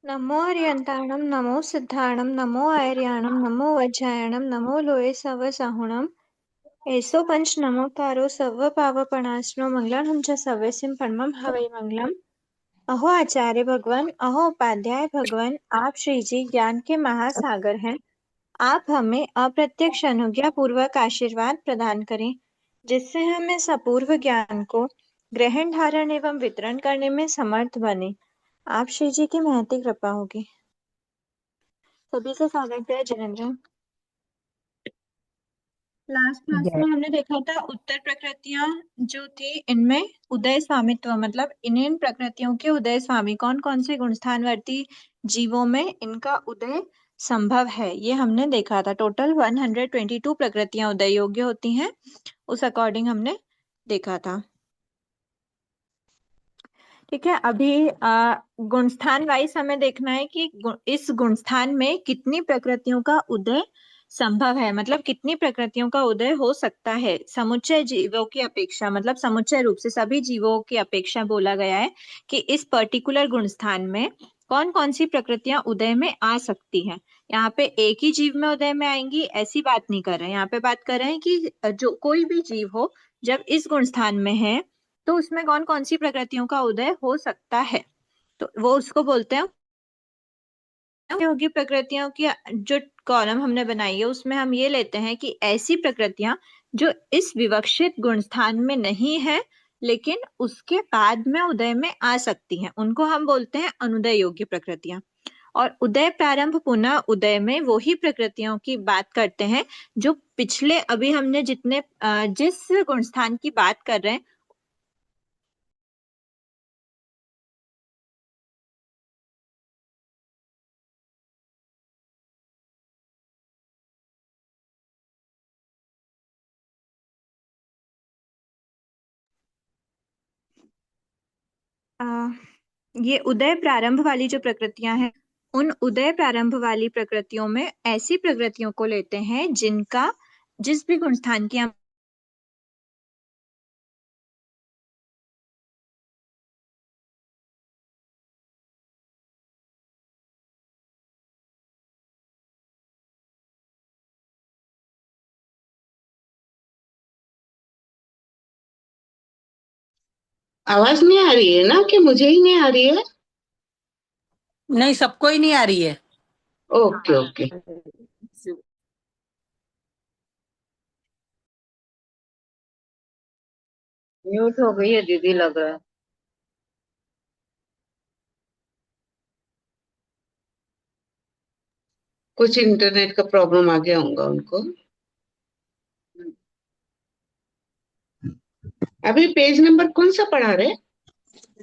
नमो अर्यन्ताणं नमो सिद्धाणं नमो आर्याणं नमो वज्रायणं नमो लोये सवसाहुणम् एसो पंच नमोकारो सर्व पावपणास्नो मंगलानं च सव्यसिं परमं हवै मंगलम। अहो आचार्य भगवान, अहो उपाध्याय भगवान, आप श्री जी ज्ञान के महासागर हैं। आप हमें अप्रत्यक्ष अनुज्ञा पूर्वक आशीर्वाद प्रदान करें, जिससे हम इस अपूर्व ज्ञान को ग्रहण धारण एवं वितरण करने में समर्थ बने। आप श्री जी की महती कृपा होगी। सभी से स्वागत है जिनेंद्र। लास्ट क्लास जय में हमने देखा था उत्तर प्रकृतियां जो थी, इनमें उदय स्वामित्व मतलब इन प्रकृतियों के उदय स्वामी कौन कौन से गुणस्थानवर्ती जीवों में इनका उदय संभव है, ये हमने देखा था। टोटल 122 प्रकृतियां उदय योग्य होती हैं, उस अकॉर्डिंग हमने देखा था। ठीक है, अभी गुणस्थान वाइज हमें देखना है कि इस गुणस्थान में कितनी प्रकृतियों का उदय संभव है, मतलब कितनी प्रकृतियों का उदय हो सकता है समुच्चय जीवों की अपेक्षा, मतलब समुच्चय रूप से सभी जीवों की अपेक्षा बोला गया है कि इस पर्टिकुलर गुणस्थान में कौन कौन सी प्रकृतियां उदय में आ सकती हैं। यहाँ पे एक ही जीव में उदय में आएंगी ऐसी बात नहीं कर रहे हैं, यहाँ पे बात कर रहे हैं कि जो कोई भी जीव हो जब इस गुणस्थान में है तो उसमें कौन कौन सी प्रकृतियों का उदय हो सकता है, तो वो उसको बोलते हैं योगी प्रकृतियों की। जो कॉलम हमने बनाई है उसमें हम ये लेते हैं कि ऐसी प्रकृतियां जो इस विवक्षित गुणस्थान में नहीं है लेकिन उसके बाद में उदय में आ सकती हैं, उनको हम बोलते हैं अनुदय योग्य प्रकृतियां। और उदय प्रारंभ पुनः उदय में वो ही प्रकृतियों की बात करते हैं जो पिछले अभी हमने जिस गुणस्थान की बात कर रहे हैं ये उदय प्रारंभ वाली जो प्रकृतियां हैं, उन उदय प्रारंभ वाली प्रकृतियों में ऐसी प्रकृतियों को लेते हैं जिनका जिस भी गुणस्थान की हम आवाज नहीं आ रही है ना, कि मुझे ही नहीं आ रही है? नहीं, सबको ही नहीं आ रही है। Okay okay. म्यूट हो गई है दीदी, लग रहा है। कुछ इंटरनेट का प्रॉब्लम आ गया होगा उनको। अभी पेज नंबर कौन सा पढ़ा रहे?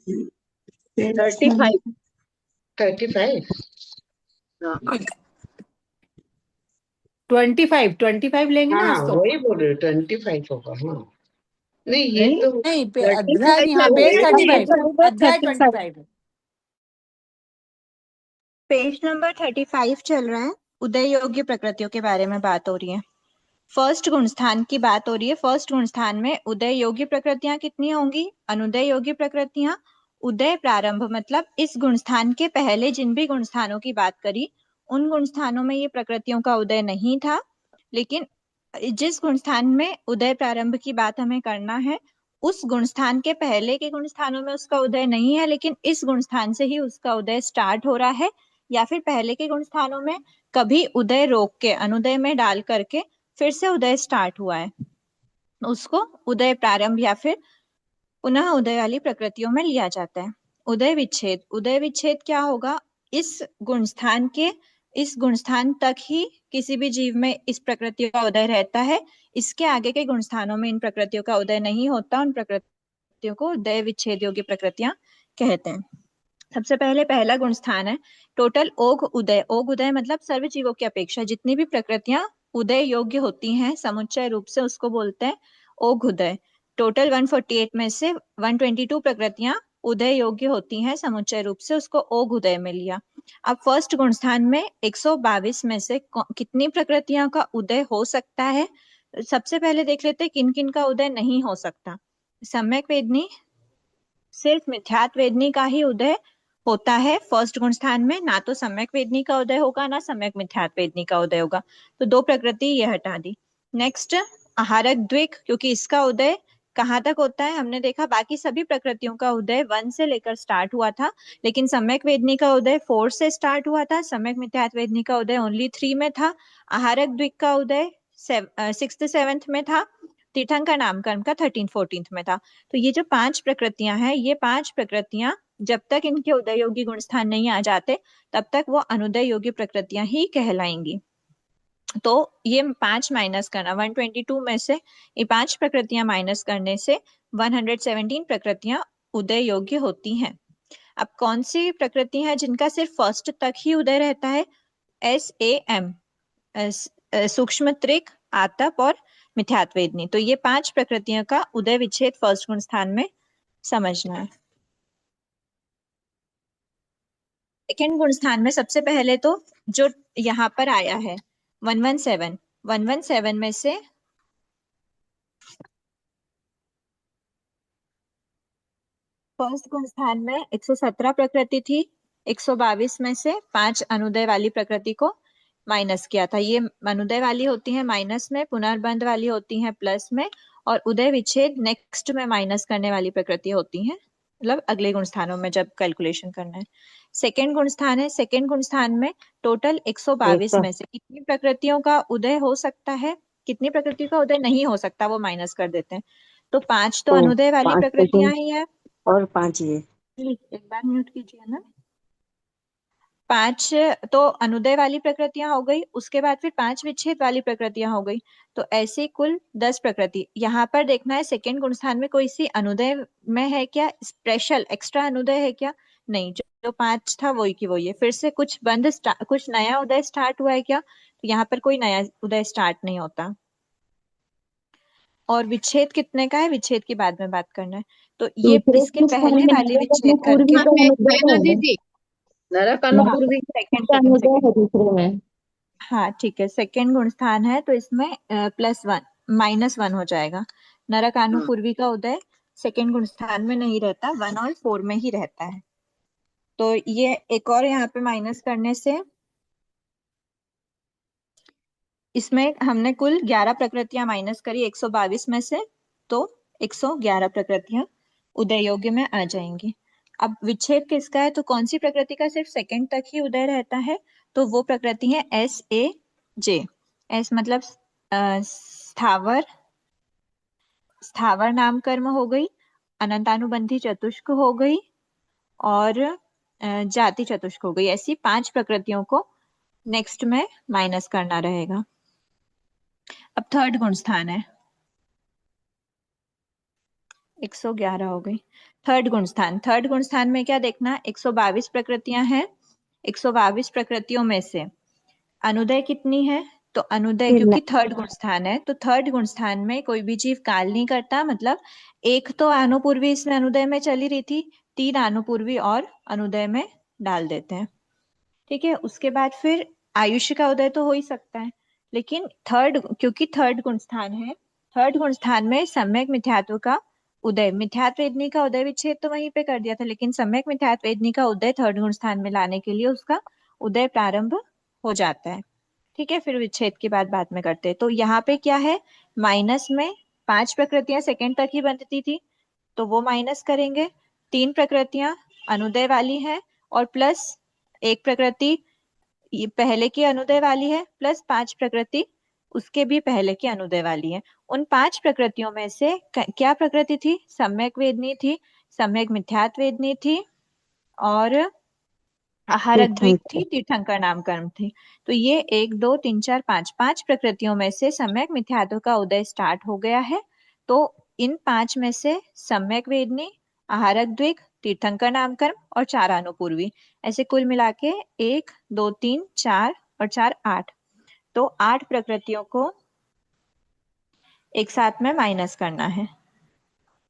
35। 35। 25 लेंगे ना हाँ आज तो। वही बोल रहे, 25 होगा। हाँ नहीं, ये नहीं, तो नहीं, अध्याय 35 नहीं, हाँ, चल पेज रहा है, पेज 35 है। नंबर अध्याय 35। 25 है। पेज नंबर 35 चल रहा है, उदय योग्य प्रकृतियों के बारे में बात हो रही है। फर्स्ट गुणस्थान की बात हो रही है। फर्स्ट गुणस्थान में उदय योग्य प्रकृतियां कितनी होंगी? अनुदय योग्य प्रकृतियां। उदय प्रारंभ मतलब इस गुणस्थान के पहले जिन भी गुणस्थानों की बात करी उन गुणस्थानों में ये प्रकृतियों का उदय नहीं था, लेकिन जिस गुणस्थान में उदय प्रारंभ की बात हमें करना है उस गुणस्थान के पहले के गुणस्थानों में उसका उदय नहीं है, लेकिन इस गुणस्थान से ही उसका उदय स्टार्ट हो रहा है, या फिर पहले के गुणस्थानों में कभी उदय रोक के अनुदय में डाल करके फिर से उदय स्टार्ट हुआ है, उसको उदय प्रारंभ या फिर पुनः उदय वाली प्रकृतियों में लिया जाता है। उदय विच्छेद, उदय विच्छेद क्या होगा? इस गुणस्थान तक ही किसी भी जीव में इस प्रकृति का उदय रहता है, इसके आगे के गुणस्थानों में इन प्रकृतियों का उदय नहीं होता, उन प्रकृतियों को उदय विच्छेद योग्य प्रकृतियां कहते हैं। सबसे पहले पहला गुणस्थान है टोटल ओघ उदय। ओघ उदय मतलब सर्व जीवों की अपेक्षा जितनी भी प्रकृतियां उदय योग्य होती हैं समुच्चय रूप से उसको बोलते हैं ओघ उदय। टोटल 148 में से 122 प्रकृतियां उदय योग्य होती हैं समुच्चय रूप से, उसको ओघ उदय में लिया। अब फर्स्ट गुणस्थान में 122 में से कितनी प्रकृतियां का उदय हो सकता है? सबसे पहले देख लेते हैं किन किन का उदय नहीं हो सकता। सम्यक वेदनी, सिर्फ मिथ्यात्व वेदनी का ही उदय होता है फर्स्ट गुण स्थान में, ना तो सम्यक वेदनी का उदय होगा ना सम्यक मिथ्यात्व वेदनी का उदय होगा। तो दो प्रकृति ये हटा दी। नेक्स्ट आहारक द्विक, क्योंकि इसका उदय कहाँ तक होता है हमने देखा, बाकी सभी प्रकृतियों का उदय 1 से लेकर स्टार्ट हुआ था, लेकिन सम्यक वेदनी का उदय 4 से स्टार्ट हुआ था, सम्यक मिथ्यात्व वेदनी का उदय ओनली 3 में था, आहारक द्विक का उदय 6th 7th में था, तीर्थंकर नामकर्म का 13th 14th में था। तो ये जो 5 प्रकृतियां हैं, ये 5 प्रकृतियां जब तक इनके उदय योगी गुण स्थान नहीं आ जाते तब तक वो अनुदय योगी प्रकृतियां ही कहलाएंगी। तो ये 5 माइनस करना, 122 में से ये 5 प्रकृतियां माइनस करने से 117 प्रकृतियां उदय योग्य होती हैं। अब कौन सी प्रकृति है जिनका सिर्फ फर्स्ट तक ही उदय रहता है? SAM, सूक्ष्म त्रिक, आतप और मिथ्यात्व वेदनी। तो ये 5 प्रकृतियों का उदय विच्छेद फर्स्ट गुण स्थान में समझना है। सेकेंड गुण स्थान में सबसे पहले तो जो यहाँ पर आया है 117 में से फर्स्ट गुण स्थान में 117 प्रकृति थी, 122 में से 5 अनुदय वाली प्रकृति को माइनस किया था। ये अनुदय वाली होती है माइनस में, पुनर्बंध वाली होती है प्लस में, और उदय विच्छेद नेक्स्ट में माइनस करने वाली प्रकृति होती है, मतलब अगले गुण स्थानों में जब कैलकुलेशन करना है। सेकेंड गुण स्थान है, सेकेंड गुण स्थान में टोटल 122 में से कितनी प्रकृतियों का उदय हो सकता है, कितनी प्रकृतियों का उदय नहीं हो सकता, वो माइनस कर देते हैं। तो 5 तो अनुदय वाली प्रकृतियां ही है, और 5 ये। एक बार म्यूट कीजिए ना। 5 तो अनुदय वाली प्रकृतियां हो गई, उसके बाद फिर 5 विच्छेद वाली प्रकृतियां हो गई, तो ऐसे कुल 10 प्रकृति। यहाँ पर देखना है सेकेंड गुण स्थान में कोई सी अनुदय में है क्या, स्पेशल एक्स्ट्रा अनुदय है क्या? नहीं, जो 5 था वही की वही है। फिर से कुछ कुछ नया उदय स्टार्ट हुआ है क्या? तो यहाँ पर कोई नया उदय स्टार्ट नहीं होता। और विच्छेद कितने का है, विच्छेद की बाद में बात करना है। तो ये दूसरे इसके पहले वाली विच्छेद करके हाँ, मैं ना दीदी, नरक अनुपूर्वी सेकेंड का सेकेंड अनुदय है दूसरे में। हाँ ठीक है, सेकेंड गुण स्थान है तो इसमें +1 -1 हो जाएगा। हाँ, नरकानुपूर्वी का उदय सेकेंड गुण स्थान में नहीं रहता, 1 और 4 में ही रहता है। तो ये एक और यहाँ पे माइनस करने से इसमें हमने कुल 11 प्रकृतियां माइनस करी 122 में से, तो 111 प्रकृतियां उदय योग्य में आ जाएंगी। अब विच्छेद किसका है, तो कौन सी प्रकृति का सिर्फ सेकंड तक ही उदय रहता है? तो वो प्रकृति है SAJ। एस मतलब स्थावर, स्थावर नाम कर्म हो गई, अनंतानुबंधी चतुष्क हो गई, और जाति चतुष्क हो गई। ऐसी 5 प्रकृतियों को नेक्स्ट में माइनस करना रहेगा। अब थर्ड गुण स्थान है, 111 हो गई। थर्ड गुण स्थान, थर्ड गुण स्थान में क्या देखना, 122 प्रकृतियां हैं, 122 प्रकृतियों में से अनुदय कितनी है? तो अनुदय, क्योंकि थर्ड गुण स्थान है तो थर्ड गुण स्थान में कोई भी जीव काल नहीं करता, मतलब एक तो अनुपूर्वी इसमें अनुदय में चली रही थी, 3 अनुपूर्वी और अनुदय में डाल देते हैं। ठीक है, उसके बाद फिर आयुष्य का उदय तो हो ही सकता है, लेकिन थर्ड, क्योंकि थर्ड गुण स्थान है, थर्ड गुण स्थान में सम्यक मिथ्यात्व का उदय, मिथ्यात्व वेदनी का उदय विच्छेद तो वहीं पे कर दिया था, लेकिन सम्यक मिथ्यात्व वेदनी का उदय थर्ड गुण स्थान में लाने के लिए उसका उदय प्रारंभ हो जाता है। ठीक है, फिर विच्छेद की बाद में करते हैं। तो यहाँ पे क्या है, माइनस में 5 प्रकृतियां सेकंड तक ही बनती थी, तो वो माइनस करेंगे, 3 प्रकृतियां अनुदय वाली हैं, और प्लस एक प्रकृति ये पहले की अनुदय वाली है, प्लस 5 प्रकृति उसके भी पहले की अनुदय वाली है। उन 5 प्रकृतियों में से क्या प्रकृति थी, सम्यक वेदनी थी, सम्यक मिथ्यात्व वेदनी थी, और आहारक द्विक थी, तीर्थंकर नाम कर्म थी। तो ये 1 2 3 4 5 5 प्रकृतियों में से सम्यक मिथ्यात्व का उदय स्टार्ट हो गया है। तो इन 5 में से सम्यक वेदनी, आहारक द्विक, तीर्थंकर नाम कर्म और 4 अनुपूर्वी, ऐसे कुल मिला के 1 2 3 4 और 4 8, तो 8 प्रकृतियों को एक साथ में माइनस करना है।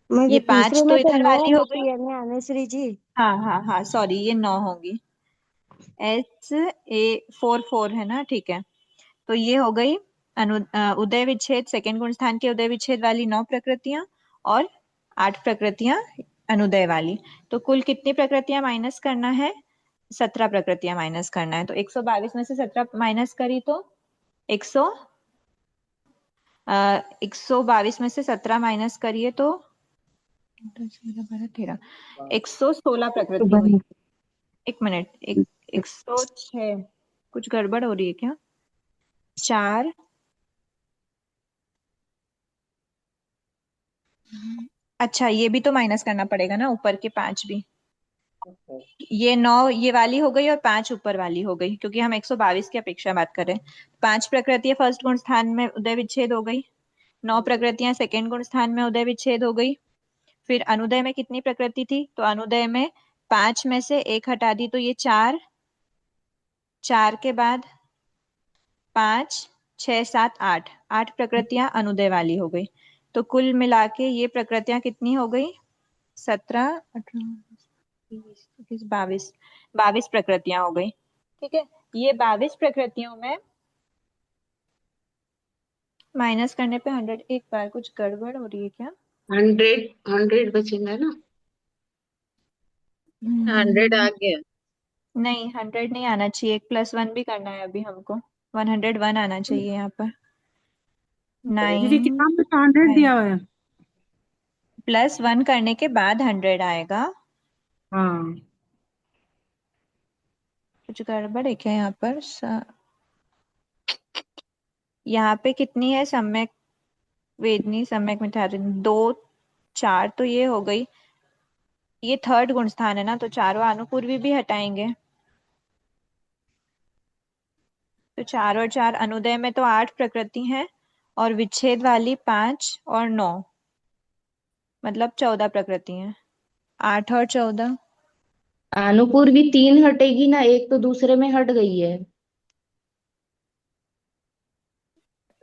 ये 5 तो इधर वाली हो गई, अनुश्री जी। हाँ हाँ हाँ सॉरी, ये 9 होगी, SA4 है ना, ठीक है। तो ये हो गई उदय विच्छेद, सेकंड गुण स्थान के उदय विच्छेद वाली 9 प्रकृतियां, और 8 प्रकृतियां अनुदय वाली। तो कुल कितनी प्रकृतियां माइनस करना है? 17 प्रकृतियां माइनस करना है। तो 122 में से 17 माइनस करी तो 100 122 में से 17 माइनस करिए तो 10, 11, 12, 13 116 प्रकृति हुई। एक मिनट, 106। कुछ गड़बड़ हो रही है क्या? 4, अच्छा ये भी तो माइनस करना पड़ेगा ना, ऊपर के 5 भी। ये 9 ये वाली हो गई और 5 ऊपर वाली हो गई, क्योंकि हम 122 की अपेक्षा बात कर रहे हैं। 5 प्रकृतियां फर्स्ट गुण स्थान में उदय विच्छेद हो गई, 9 प्रकृतियां सेकंड गुण स्थान में उदय विच्छेद हो गई। फिर अनुदय में कितनी प्रकृति थी? तो अनुदय में 5 में से 1 हटा दी तो ये 4, 4 के बाद 5, 6, 7, 8, 8 प्रकृतियां अनुदय वाली हो गई। तो कुल मिला के ये प्रकृतियां कितनी हो गई? 17, 18, 20, 21, 22, 22 प्रकृतियां हो गई। ठीक है, ये 22 प्रकृतियों में माइनस करने पे 100, एक बार कुछ गड़बड़ हो रही है क्या? 100 100 बचेगा ना? 100 आ गया। नहीं, 100 नहीं आना चाहिए, एक +1 भी करना है अभी हमको। 101 आना चाहिए यहाँ पर। दीदी 9 किताब में तो 100 दिया हुआ है। +1 करने के बाद 100 आएगा। हाँ। कुछ गड़बड़ है क्या यहाँ पर? यहाँ पे कितनी है? सम्यक वेदनी, सम्यक मिथ्यात्व 2, 4 तो ये हो गई। ये थर्ड गुण स्थान है ना, तो चारों अनुपूर्वी भी हटाएंगे। तो 4 और 4, अनुदय में तो 8 प्रकृति हैं और विच्छेद वाली 5 और 9, मतलब 14 प्रकृति हैं। 8 और 14 अनुपूर्वी 3 हटेगी ना, एक तो दूसरे में हट गई है।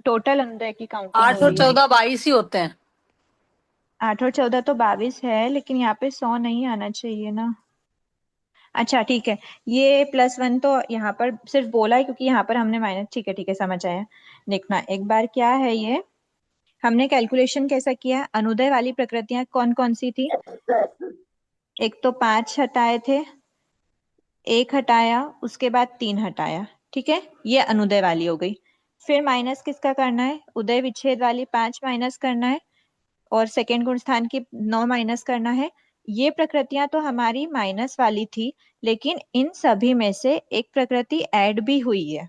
टोटल अनुदय की काउंटिंग हो 8 और रही है। 14 22 ही होते हैं। 8 और 14 तो 22 है, लेकिन यहाँ पे 100 नहीं आना चाहिए ना। अच्छा ठीक है, ये +1 तो यहाँ पर सिर्फ बोला है क्योंकि यहाँ पर हमने माइनस, ठीक है समझ आया। देखना एक बार क्या है ये। हमने कैलकुलेशन कैसा किया? अनुदय वाली प्रकृतियां कौन कौन सी थी? एक तो 5 हटाए थे, 1 हटाया, उसके बाद 3 हटाया। ठीक है, ये अनुदय वाली हो गई। फिर माइनस किसका करना है? उदय विच्छेद वाली 5 माइनस करना है और सेकेंड गुण स्थान की 9 माइनस करना है। ये प्रकृतियां तो हमारी माइनस वाली थी, लेकिन इन सभी में से एक प्रकृति ऐड भी हुई है।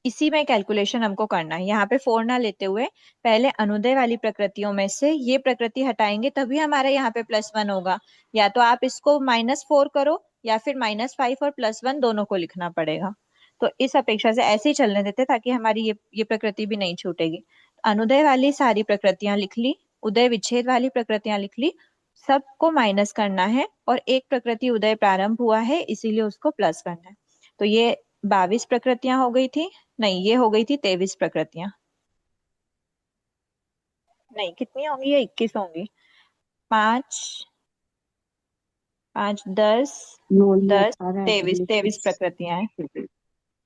इसी में कैलकुलेशन हमको करना है। यहाँ पे 4 ना लेते हुए पहले अनुदय वाली प्रकृतियों में से ये प्रकृति हटाएंगे, तभी हमारा यहाँ पे +1 होगा। या तो आप इसको -4 करो या फिर -5 और +1 दोनों को लिखना पड़ेगा। तो इस अपेक्षा से ऐसे ही चलने देते ताकि हमारी ये प्रकृति भी नहीं छूटेगी। अनुदय वाली सारी प्रकृतियां लिख ली, उदय विच्छेद वाली प्रकृतियां लिख ली, सबको माइनस करना है और एक प्रकृति उदय प्रारंभ हुआ है इसीलिए उसको प्लस करना है। तो ये 22 प्रकृतियां हो गई थी, नहीं ये हो गई थी 23 प्रकृतियां। नहीं, कितनी होंगी? ये 21 होंगी। 5, 5, 10, 10, 23, 23 प्रकृतियां हैं।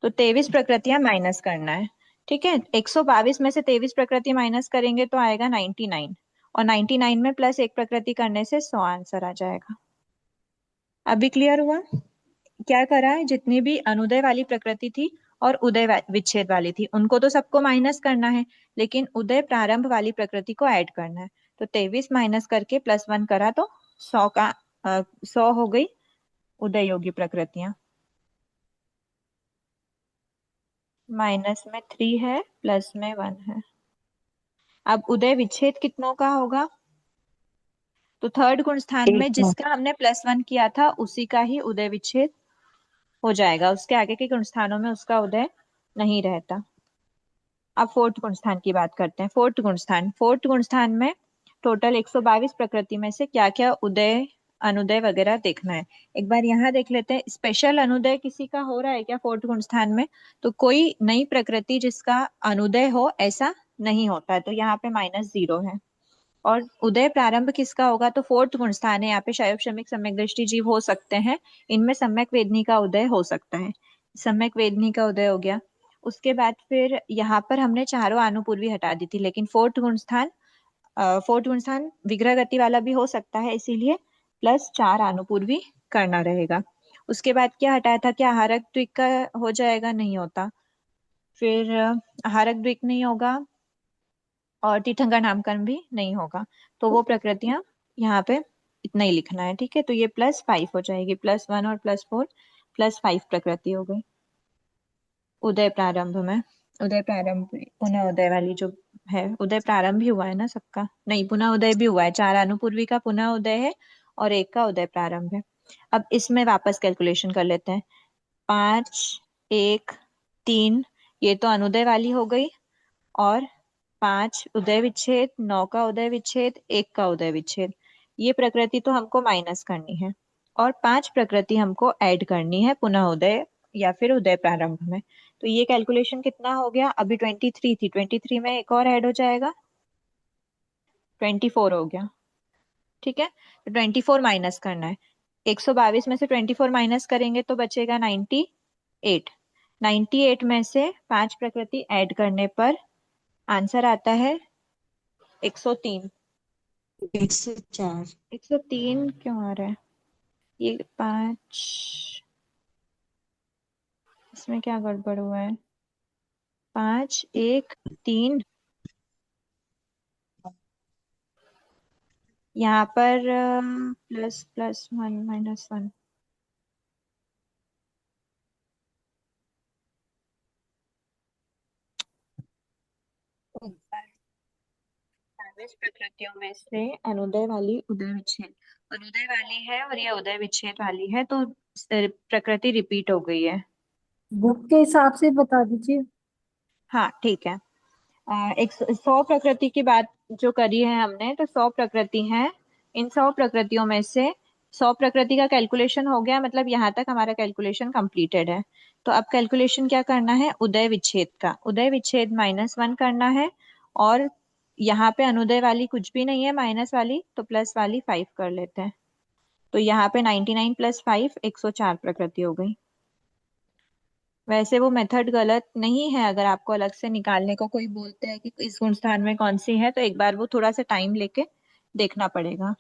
तो 23 प्रकृतियां माइनस करना है। ठीक है, 122 में से 23 प्रकृति माइनस करेंगे तो आएगा 99, और 99 में +1 प्रकृति करने से 100 आंसर आ जाएगा। अभी क्लियर हुआ? क्या करा है? जितनी भी अनुदय वाली प्रकृति थी और उदय विच्छेद वाली थी उनको तो सबको माइनस करना है, लेकिन उदय प्रारंभ वाली प्रकृति को ऐड करना है। तो 23 माइनस करके +1 करा तो 100 का 100 हो गई उदय योगी प्रकृतियां। माइनस में 3 है, प्लस में 1 है। अब उदय विच्छेद कितनों का होगा? तो थर्ड गुण स्थान में जिसका हमने +1 किया था उसी का ही उदय विच्छेद हो जाएगा, उसके आगे के गुण स्थानों में उसका उदय नहीं रहता। अब फोर्थ गुण स्थान की बात करते हैं। फोर्थ गुण स्थान में टोटल 122 प्रकृति में से क्या क्या उदय अनुदय वगैरह देखना है। एक बार यहाँ देख लेते हैं, स्पेशल अनुदय किसी का हो रहा है क्या फोर्थ गुण स्थान में? तो कोई नई प्रकृति जिसका अनुदय हो ऐसा नहीं होता है, तो यहाँ पे -0 है। और उदय प्रारंभ किसका होगा? तो फोर्थ गुण स्थान है, यहाँ पे शैव श्रमिक सम्यक दृष्टि जीव हो सकते हैं, इनमें सम्यक वेदनी का उदय हो सकता है। सम्यक वेदनी का उदय हो गया। उसके बाद फिर यहाँ पर हमने चारों अनुपूर्वी हटा दी थी, लेकिन फोर्थ गुण स्थान फोर्थ गुणस्थान विग्रह गति वाला भी हो सकता है, इसीलिए प्लस 4 अनुपूर्वी करना रहेगा। उसके बाद क्या हटाया था, क्या आहारक द्विक का हो जाएगा? नहीं होता। फिर आहारक द्विक नहीं होगा और तीर्थंकर नामकरण भी नहीं होगा, तो वो प्रकृतियां यहाँ पे इतना ही लिखना है, ठीक है। तो ये +5 हो जाएगी, +1 और +4 +5 प्रकृति हो गई। उदय प्रारंभ में, उदय प्रारंभ पुनः उदय वाली जो है, उदय प्रारंभ भी हुआ है ना सबका? नहीं, पुनः उदय भी हुआ है। 4 अनुपूर्वी का पुनः उदय है और 1 का उदय प्रारंभ है। अब इसमें वापस कैलकुलेशन कर लेते हैं। 5, 1, 3 ये तो अनुदय वाली हो गई, और 5 उदय विच्छेद, 9 का उदय विच्छेद, 1 का उदय विच्छेद, ये प्रकृति तो हमको माइनस करनी है, और 5 प्रकृति हमको ऐड करनी है पुनः उदय या फिर उदय प्रारंभ में। तो ये कैलकुलेशन कितना हो गया? अभी 23 थी, 23 में एक और ऐड हो जाएगा, 24 हो गया, ठीक है। तो 24 माइनस करना है, 122 में से 24 माइनस करेंगे तो बचेगा 98। 98 में से 5 प्रकृति ऐड करने पर आंसर आता है 103। 104। 103 क्यों आ रहा है? ये 5, इसमें क्या गड़बड़ हुआ है? 5, 1, 3, यहाँ पर ++1 -1। प्रकृतियों में से अनुदय वाली उदय विच्छेद, अनुदय वाली है और ये उदय विच्छेद वाली है, तो प्रकृति रिपीट हो गई है। बुक के हिसाब से बता दीजिए। हाँ ठीक है। 100 प्रकृति की बात जो करी है हमने, तो 100 प्रकृति हैं। इन 100 प्रकृतियों में से 100 प्रकृति का कैलकुलेशन हो गया, मतलब यहाँ तक हमारा कैलकुलेशन कंप्लीटेड है। तो अब कैलकुलेशन क्या करना है? उदय विच्छेद का, उदय विच्छेद -1 करना है, और यहाँ पे अनुदय वाली कुछ भी नहीं है, माइनस वाली, तो प्लस वाली 5 कर लेते हैं। तो यहाँ पे 99 + 5 104 प्रकृति हो गई। वैसे वो मेथड गलत नहीं है, अगर आपको अलग से निकालने को कोई बोलते हैं कि इस गुण स्थान में कौन सी है, तो एक बार वो थोड़ा सा टाइम लेके देखना पड़ेगा।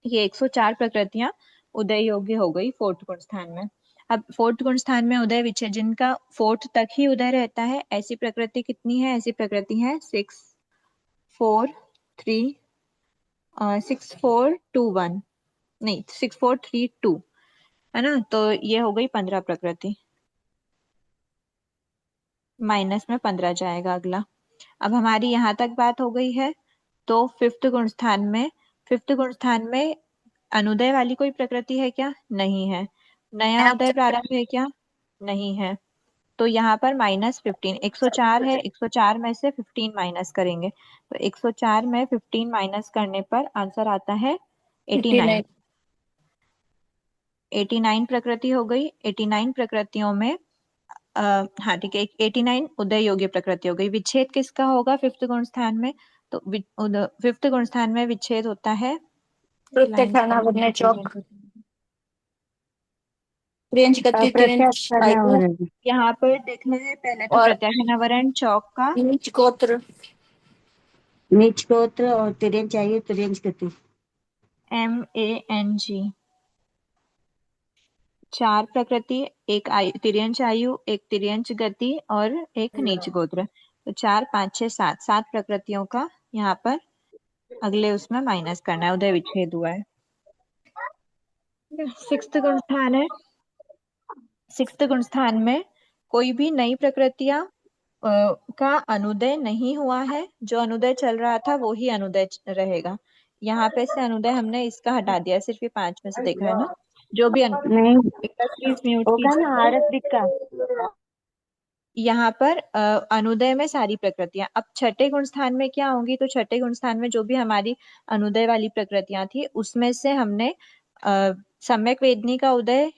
ये 104 प्रकृतियां उदय योग्य हो गई फोर्थ गुण स्थान में। अब फोर्थ गुण स्थान में उदय विच्छेद, जिनका फोर्थ तक ही उदय रहता है, ऐसी प्रकृति कितनी है? ऐसी प्रकृति है 6, 4, 3, 6, 4, 2, 1, नहीं 6, 4, 3, 2, है ना? तो ये हो गई 15 प्रकृति, माइनस में 15 जाएगा अगला। अब हमारी यहाँ तक बात हो गई है। तो फिफ्थ गुण स्थान में, फिफ्थ गुण स्थान में अनुदय वाली कोई प्रकृति है क्या? नहीं है। नया उदय प्रारंभ है क्या? नहीं है। तो यहाँ पर -15, 104 है, 104 में से 15 माइनस करेंगे, तो 104 में 15 माइनस करने पर आंसर आता है 89। 89 प्रकृति हो गई। 89 प्रकृतियों में हाँ ठीक है, 89 उदय योग्य प्रकृति हो गई। विच्छेद किसका होगा फिफ्थ गुण स्थान में? तो फिफ्थ गुण स्थान में विच्छेद होता है, प्रत्यक्ष अनावरण चौक, रेंज गति, अप्रत्यक्ष वायु, अनावरण। यहाँ पर देखना है पहले तो और प्रत्यक्ष अनावरण चौक का, नीच गोत्र, नीच गोत्र और तिर्यंच आयु तिर्यंच गति। MANG। 4 प्रकृति, एक तिर्यंच आयु, एक तिर्यंच गति और एक नीच गोत्र। तो 4, 5, 6, 7, 7 प्रकृतियों का यहाँ पर अगले उसमें माइनस करना है, उदय विच्छेद हुआ है। सिक्स्थ गुण स्थान है। सिक्स्थ गुण स्थान में कोई भी नई प्रकृतियां का अनुदय नहीं हुआ है, जो अनुदय चल रहा था वो ही अनुदय रहेगा। यहाँ पे से अनुदय हमने इसका हटा दिया, सिर्फ ये 5 में से देखा है ना, जो भी नहीं प्लीज म्यूट होगा ना कीजिए। आरस दिक्का। यहाँ पर अनुदय में सारी प्रकृतियां, अब छठे गुण स्थान में क्या होंगी? तो छठे गुण स्थान में जो भी हमारी अनुदय वाली प्रकृतियां थी, उसमें से हमने सम्यक वेदनी का उदय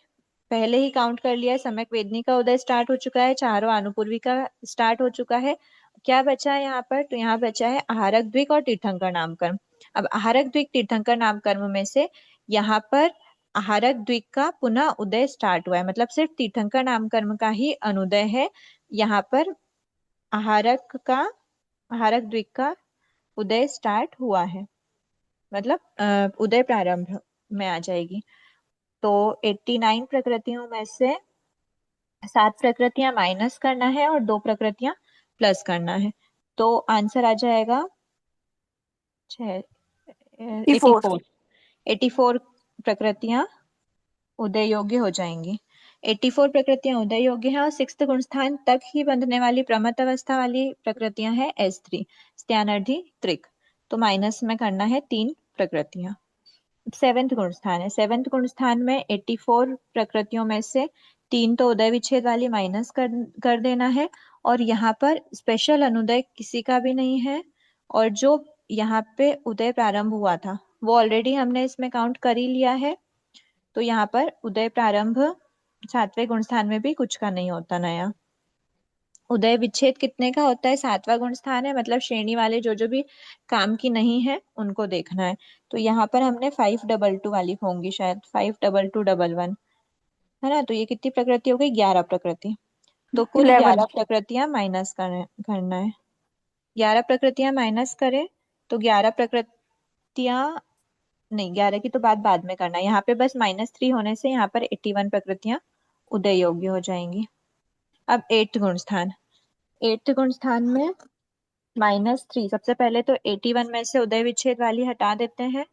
पहले ही काउंट कर लिया है। सम्यक वेदनी का उदय स्टार्ट हो चुका है, चारों अनुपूर्वी का स्टार्ट हो चुका है। क्या बचा है यहाँ पर? तो यहाँ बचा है आहारक द्विक और तीर्थंकर नामकर्म। अब आहारक द्विक तीर्थंकर नामकर्म में से यहाँ पर आहारक द्विक का पुनः उदय स्टार्ट हुआ है, मतलब सिर्फ तीर्थंकर नामकर्म का ही अनुदय है। यहाँ पर आहारक द्विक का उदय स्टार्ट हुआ है, मतलब उदय प्रारंभ में आ जाएगी। तो 89 प्रकृतियों में से 7 प्रकृतियां माइनस करना है और 2 प्रकृतियां प्लस करना है। तो आंसर आ जाएगा T4। 84। 84 प्रकृतियां उदय योग्य हो जाएंगी। 84 प्रकृतियां उदय योग्य है और 6th गुण स्थान तक ही बंधने वाली प्रमत्त अवस्था वाली प्रकृतियां है S3, स्त्यानर्धी, त्रिक। तो माइनस में करना है 3 प्रकृतियां। 7th गुण स्थान है, 7th गुण स्थान में 84 प्रकृतियों में से 3 तो उदय विच्छेद वाली माइनस कर देना है, और यहाँ पर स्पेशल अनुदय किसी का भी नहीं है, और जो यहाँ पे उदय प्रारंभ हुआ था वो ऑलरेडी हमने इसमें काउंट कर ही लिया है। तो यहाँ पर उदय प्रारंभ 7वें गुण स्थान में भी कुछ का नहीं होता नया। उदय विच्छेद कितने का होता है? 7वां गुण स्थान है, मतलब श्रेणी वाले जो जो भी काम की नहीं है उनको देखना है। तो यहाँ पर हमने 522 वाली होंगी शायद, 52211 है ना। तो ये कितनी प्रकृति हो गई? 11 प्रकृति। तो कुल 11। 11 प्रकृतियां माइनस करना है। 11 प्रकृतियां माइनस करें तो 11 प्रकृतियां नहीं, 11 की तो बात बाद में करना है। यहाँ पे बस -3 होने से यहाँ पर 81 प्रकृतियां उदय योग्य हो जाएंगी। अब 8th गुण स्थान, 8th गुण स्थान में -3, सबसे पहले तो 81 में से उदय विच्छेद वाली हटा देते हैं।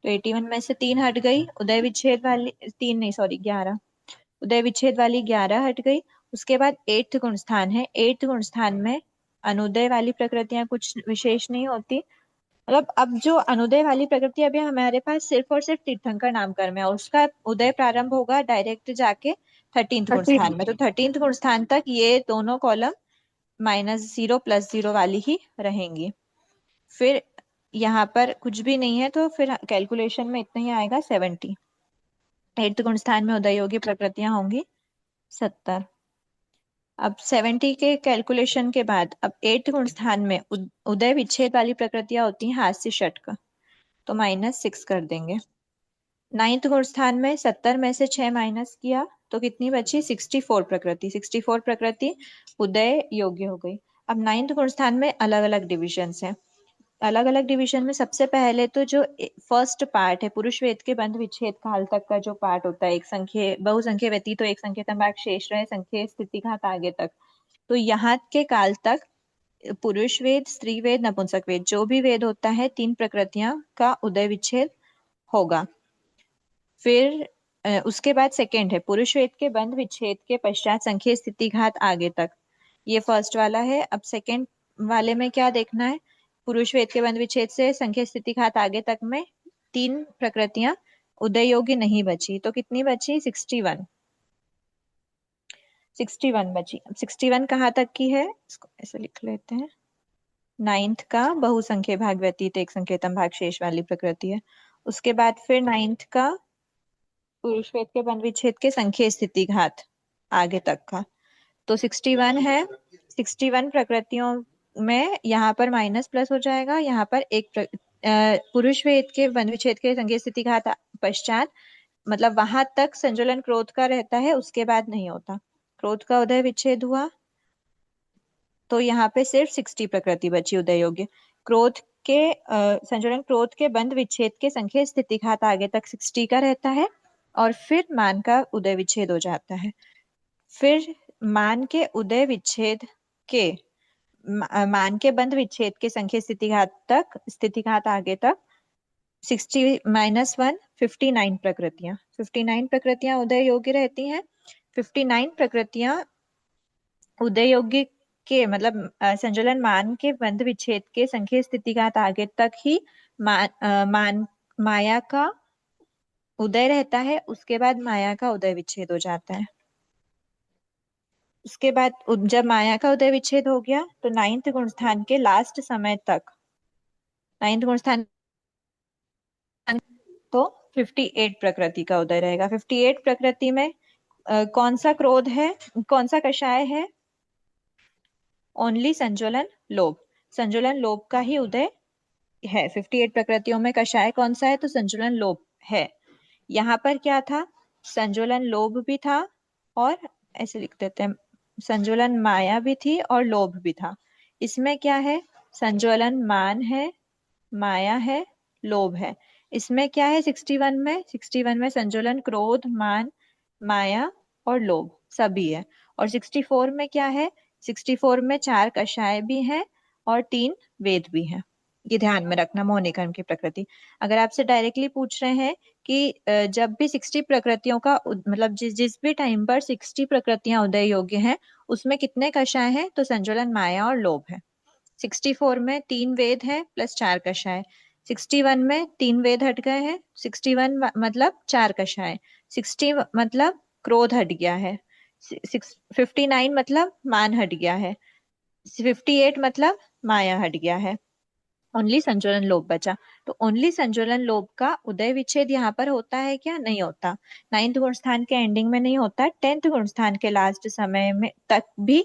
तो 81 में से 3 हट गई, उदय विच्छेद वाली 3 नहीं, सॉरी 11, उदय विच्छेद वाली 11 हट गई। उसके बाद 8th गुण स्थान है, 8th गुण स्थान में अनुदय वाली प्रकृतियां कुछ विशेष नहीं होती। मतलब अब जो अनुदय वाली प्रकृति अभी हमारे पास सिर्फ और सिर्फ तीर्थंकर नामकरण में है, और उसका उदय प्रारंभ होगा डायरेक्ट जाके 13th गुण 13। स्थान में। तो 13th गुण स्थान तक ये दोनों कॉलम -0 +0 वाली ही रहेंगी। फिर यहाँ पर कुछ भी नहीं है तो फिर कैलकुलेशन में इतना ही आएगा 70। 8th गुण स्थान में उदय योगी प्रकृतियां होंगी 70। अब 70 के कैलकुलेशन के बाद अब 8th गुण स्थान में उदय विच्छेद वाली प्रकृतियां होती हैं हास्य षटक, तो -6 कर देंगे। 9th गुण स्थान में 70 में से 6 माइनस किया तो कितनी बची? 64 प्रकृति। 64 प्रकृति उदय योग्य हो गई। अब 9th गुण स्थान में अलग अलग डिविजन्स हैं। अलग अलग डिवीजन में सबसे पहले तो जो फर्स्ट पार्ट है पुरुष वेद के बंध विच्छेद काल तक का जो पार्ट होता है, एक संख्य बहुसंख्य व्यतीत तो एक संख्य तंबाक शेष रहे संख्य स्थिति घात आगे तक, तो यहाँ के काल तक पुरुष वेद, स्त्री वेद, नपुंसक वेद जो भी वेद होता है 3 प्रकृतियां का उदय विच्छेद होगा। फिर उसके बाद सेकंड है पुरुष वेद के बंध विच्छेद के पश्चात संख्य स्थिति घात आगे तक, ये फर्स्ट वाला है। अब सेकंड वाले में क्या देखना है? पुरुष वेद के बंध विच्छेद से संख्या स्थिति घात आगे तक में 3 प्रकृतियां उदय योग्य नहीं बची, तो कितनी बची? 61। 61 बची। अब 61 कहाँ तक की है? इसको ऐसे लिख लेते हैं। 9th का बहुसंख्य भाग व्यतीत एक संकेतन भाग शेष वाली प्रकृति है। उसके बाद फिर 9th का पुरुष वेद के बंध विच्छेद के संख्या स्थिति घात आगे तक का, तो 61 है। 61 प्रकृतियों में यहाँ पर माइनस प्लस हो जाएगा, यहाँ पर एक पुरुष वेद के बंध विच्छेद के संख्या स्थिति घात पश्चात, मतलब वहां तक संजुलन क्रोध का रहता है, उसके बाद नहीं होता। क्रोध का उदय विच्छेद हुआ तो यहाँ पे सिर्फ 60 प्रकृति बची उदय योग्य। क्रोध के संजुलन क्रोध के बंध विच्छेद के संख्या स्थिति घात आगे तक 60 का रहता है, और फिर मान का उदय विच्छेद हो जाता है। फिर मान के उदय विच्छेद के मान के बंध विच्छेद के संख्या स्थिति घात आगे तक 60 - 1 59 प्रकृतियां, 59 प्रकृतियां उदय योग्य रहती हैं। 59 प्रकृतियां उदय योग्य के मतलब संजुलन मान के बंध विच्छेद के संख्या स्थिति घात आगे तक ही माया का उदय रहता है, उसके बाद माया का उदय विच्छेद हो जाता है। उसके बाद जब माया का उदय विच्छेद हो गया तो 9th गुण स्थान के लास्ट समय तक 9th गुण स्थान तो 58 प्रकृति का उदय रहेगा। 58 प्रकृति में कौन सा क्रोध है, कौन सा कषाय है? ओनली संजुलन लोभ, संजुलन लोभ का ही उदय है। 58 प्रकृतियों में कषाय कौन सा है? तो संजुलन लोभ है। यहाँ पर क्या था? संजुलन लोभ भी था, और ऐसे लिख देते हैं संजुलन माया भी थी और लोभ भी था। इसमें क्या है? संज्वलन मान है, माया है, लोभ है। इसमें क्या है 61 में संज्वलन, क्रोध, मान, माया और लोभ सभी है। और 64 में क्या है, 64 में 4 कषाय भी हैं और 3 वेद भी हैं। ये ध्यान में रखना मोहनी कर्म की प्रकृति। अगर आपसे डायरेक्टली पूछ रहे हैं कि जब भी 60 प्रकृतियों का मतलब जिस जिस भी टाइम पर 60 प्रकृतियां उदय योग्य हैं उसमें कितने कषाय हैं, तो संज्वलन, माया और लोभ है। 64 में 3 वेद है प्लस 4 कषाय। 61 में 3 वेद हट गए हैं, 61 मतलब 4 कषाय। 60 मतलब क्रोध हट गया है। 59 मतलब मान हट गया है। 58 मतलब माया हट गया है। ओनली संज्वलन लोभ बचा। तो ओनली संज्वलन लोभ का उदय विच्छेद यहाँ पर होता है क्या, नहीं होता। 9th गुण स्थान के एंडिंग में नहीं होता, 10th गुण स्थान के लास्ट समय में तक भी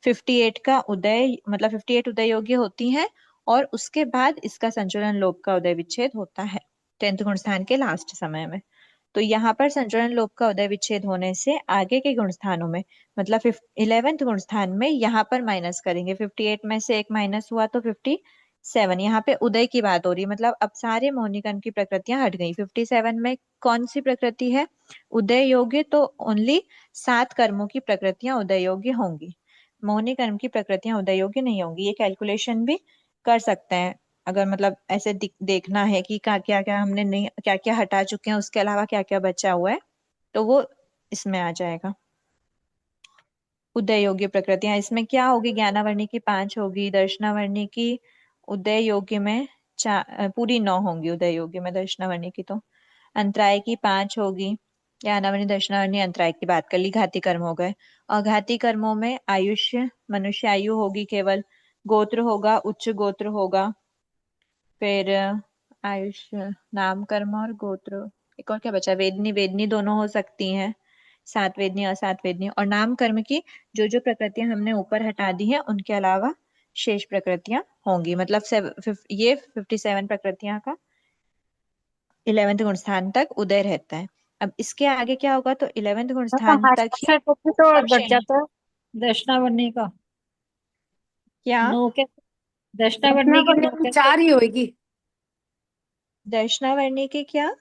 58 का उदय मतलब 58 उदय योग्य होती है और उसके बाद इसका संज्वलन लोभ का उदय विच्छेद होता है 10th गुण स्थान के लास्ट समय में। तो यहाँ पर संज्वलन लोभ का उदय विच्छेद होने से आगे के गुण स्थानों में मतलब 11th गुण स्थान में यहाँ पर माइनस करेंगे। 58 में से एक माइनस हुआ तो 57। यहाँ पे उदय की बात हो रही है, मतलब अब सारे मोहनी कर्म की प्रकृतियां हट गई। 57 में कौन सी प्रकृति है उदय योग्य, तो ओनली 7 कर्मों की प्रकृतियां उदय योग्य होंगी। मोहनी कर्म की प्रकृतियां उदय योग्य नहीं होंगी। ये कैलकुलेशन भी कर सकते हैं अगर मतलब ऐसे देखना है कि क्या क्या हमने नहीं, क्या क्या हटा चुके हैं, उसके अलावा क्या क्या बचा हुआ है, तो वो इसमें आ जाएगा। उदय योग्य प्रकृतियां इसमें क्या होगी, ज्ञानावर्णी की 5 होगी, दर्शनावर्णी की उदय योग्य में पूरी 9 होंगी उदय योग्य में दर्शनावर्णी की। तो अंतराय की 5 होगी, ज्ञानावर्णी, दर्शनावर्णी, अंतराय की बात कर ली। घाती कर्म हो गए। और घाती कर्मों में आयुष्य, मनुष्य आयु होगी केवल, गोत्र होगा, उच्च गोत्र होगा, फिर आयुष्य, नाम कर्म और गोत्र। एक और क्या बचा, वेदनी, वेदनी दोनों हो सकती हैं, 7 वेदनी, असात वेदनी। और नाम कर्म की जो जो प्रकृतियां हमने ऊपर हटा दी हैं उनके अलावा शेष प्रकृतियां होंगी। मतलब ये 57 प्रकृतियां का 11th गुण स्थान तक उदय रहता है। अब इसके आगे क्या होगा, तो 11th गुण स्थान हाथ तक का ही सेट होती तो उपम बढ़ श्रेणी। जाता है दक्षिणावर्णी का। क्या, नौ के दक्षिणा दक्षिणावर्णी की वर्णी 9 में कैसे। 4 ही होगी, दर्शनावर्णी के क्या,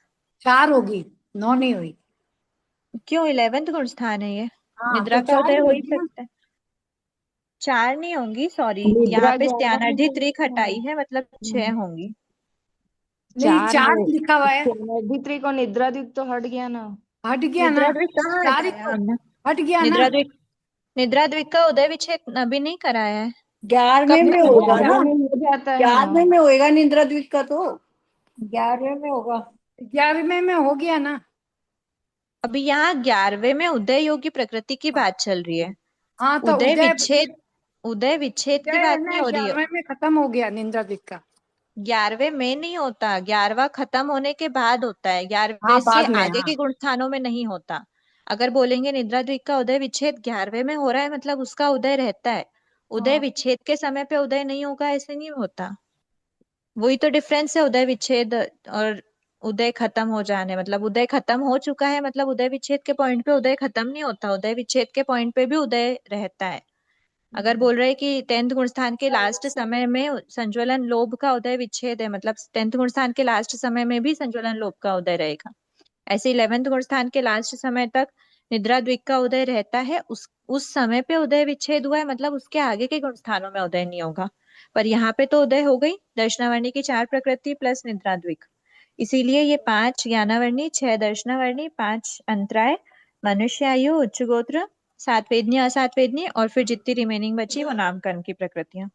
4 होगी, 9 नहीं हुई। क्यों, 11th गुण स्थान है ये, हाँ निद्रा तो का 4 उदय ही हो ही होगी ना। सकता है। 4 नहीं होंगी, सॉरी, यहाँ निद्रा पे ज्ञानादि ज्ञानार्धी तो त्रिक हटाई है, मतलब 6 होंगी। नहीं, 4 4 है। लिखा हुआ है, ज्ञानादि त्रिक और निद्रा द्विक तो हट गया ना। हट गया ना। निद्रा द्विक कहाँ 4 ही हटाया तो हमने, हट गया ना। निद्रा द्विक का उदय विच्छेद अभी नहीं कराया है। 11वें कब में नहीं, होगा कराया, 11 ना, में हो जाता है ना। 11वें में होएगा निद्रा द्वीप का तो। 11वें में होगा। 11वें में हो गया ना। अभी यहाँ 11वें में उदय योगी प्रकृति की बात चल रही है। हाँ तो उदय उदय, विच्छेद, उदय विच्छेद की उदय है बात नहीं ना, हो रही है। 11वें में खत्म हो गया निद्रा द्वीप का। 11वें में नहीं होता, 11वां खत्म होने के बाद होता है, हाँ 11वें से बाद में, आगे हाँ। के गुण स्थानों में नहीं होता। अगर बोलेंगे निद्रा द्वीप का उदय विच्छेद 11वें में हो रहा है मतलब उसका उदय रहता है। उदय हाँ विच्छेद के समय पे उदय नहीं होगा ऐसे नहीं होता। वही तो डिफरेंस है उदय विच्छेद और उदय खत्म हो जाने, मतलब उदय खत्म हो चुका है मतलब उदय विच्छेद के पॉइंट पे उदय खत्म नहीं होता, उदय विच्छेद के पॉइंट पे भी उदय रहता है। अगर बोल रहे हैं कि 10th गुण स्थान के लास्ट समय में संज्वलन लोभ का उदय विच्छेद है, मतलब 10th गुण स्थान के लास्ट समय में भी संज्वलन लोभ का उदय रहेगा। ऐसे 11th गुण स्थान के लास्ट समय तक निद्रा द्विक का उदय रहता है, उस समय पे उदय विच्छेद हुआ है मतलब उसके आगे के गुण स्थानों में उदय नहीं होगा। पर यहाँ पे तो उदय हो गई दर्शनावर्णी की 4 प्रकृति प्लस निद्रा द्विक। इसीलिए ये 5 ज्ञानावर्णी, 6 दर्शनावर्णी, 5 अंतराय, मनुष्य आयु, उच्च गोत्र, 7 वेदनी, असात वेदनी और फिर जितनी रिमेनिंग बची वो नामकरण की प्रकृतियां।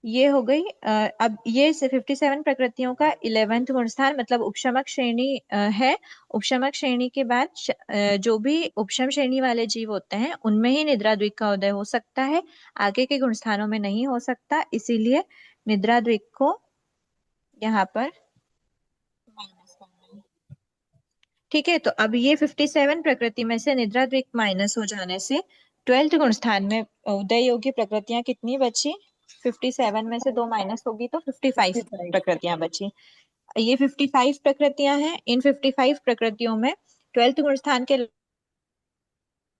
ये हो गई। अब ये 57 प्रकृतियों का 11th गुण स्थान मतलब उपशमक श्रेणी है। उपशमक श्रेणी के बाद जो भी उपशम श्रेणी वाले जीव होते हैं उनमें ही निद्रा द्विक का उदय हो सकता है, आगे के गुण स्थानों में नहीं हो सकता। इसीलिए निद्रा द्विक को यहाँ पर माइनस करना है। ठीक है, तो अब ये 57 प्रकृति में से निद्रा द्विक माइनस हो जाने से 12th गुण स्थान में उदय योग्य प्रकृतियां कितनी बची, 57 में से 2 माइनस होगी तो 55 55। प्रकृतियां बची। ये 55 प्रकृतियां हैं। इन 55 प्रकृतियों में 12th गुण स्थान के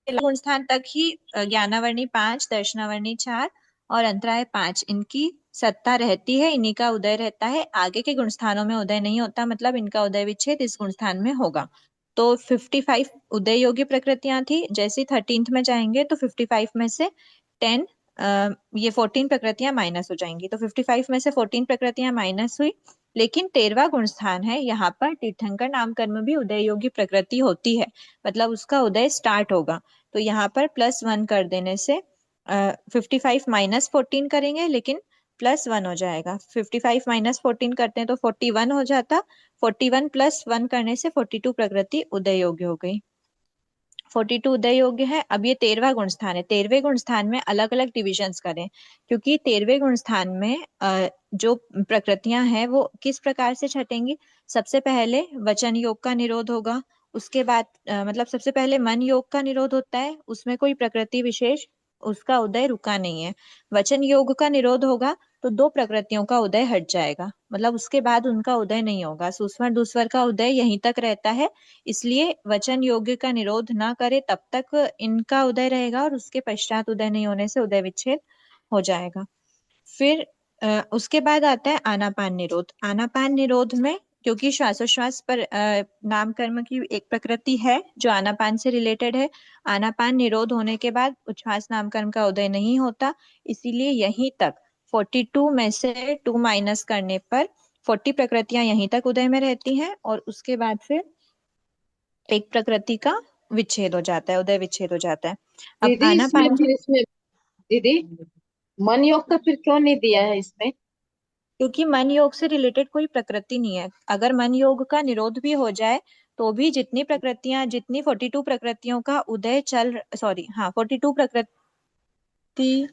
गुण स्थान तक ही ज्ञानावर्णी 5, दर्शनावर्णी 4 और अंतराय 5 इनकी सत्ता रहती है, इन्हीं का उदय रहता है, आगे के गुण स्थानों में उदय नहीं होता, मतलब इनका उदय विच्छेद इस गुण स्थान में होगा। तो 55 उदय योग्य प्रकृतियां थी, जैसे 13th में जाएंगे तो 55 में से 10 ये 14 प्रकृतियां माइनस हो जाएंगी, तो 55 में से 14 प्रकृतियां माइनस हुई। लेकिन 13वां गुण स्थान है, यहाँ पर तीर्थंकर नामकर्म भी उदय योग्य प्रकृति होती है, मतलब उसका उदय स्टार्ट होगा। तो यहाँ पर +1 कर देने से 55 -14 करेंगे, लेकिन +1 हो जाएगा। 55 -14 करते हैं तो 41 हो जाता, 41 +1 करने से 42 प्रकृति उदय योग्य हो गई। 42 उदय योग्य है। अब ये 13वां गुण स्थान है, 13वें गुण स्थान में अलग अलग डिविजन्स करें, क्योंकि 13वें गुण स्थान में जो प्रकृतियां हैं वो किस प्रकार से छटेंगी। सबसे पहले वचन योग का निरोध होगा, उसके बाद मतलब सबसे पहले मन योग का निरोध होता है, उसमें कोई प्रकृति विशेष उसका उदय रुका नहीं है। वचन योग का निरोध होगा तो 2 प्रकृतियों का उदय हट जाएगा, मतलब उसके बाद उनका उदय नहीं होगा। सुस्वर दुस्वर का उदय यहीं तक रहता है, इसलिए वचन योग्य का निरोध ना करे तब तक इनका उदय रहेगा, और उसके पश्चात उदय नहीं होने से उदय विच्छेद हो जाएगा। फिर उसके बाद आता है आनापान निरोध। आनापान निरोध में क्योंकि श्वासोश्वास पर नामकर्म की एक प्रकृति है जो आनापान से रिलेटेड है, आनापान निरोध होने के बाद उच्छ्वास नामकर्म का उदय नहीं होता, इसीलिए यहीं तक 42 में से 2 माइनस करने पर 40 प्रकृतियां यहीं तक उदय में रहती हैं, और उसके बाद फिर एक प्रकृति का विच्छेद हो जाता है, उदय विच्छेद हो जाता है। अब दीदी आनापान, दीदी मन योग का फिर क्यों नहीं दिया है इसमें? क्योंकि मन योग से रिलेटेड कोई प्रकृति नहीं है। अगर मन योग का निरोध भी हो जाए तो भी जितनी प्रकृतियां, जितनी 42 प्रकृतियों का उदय सॉरी हाँ 42 प्रकृति,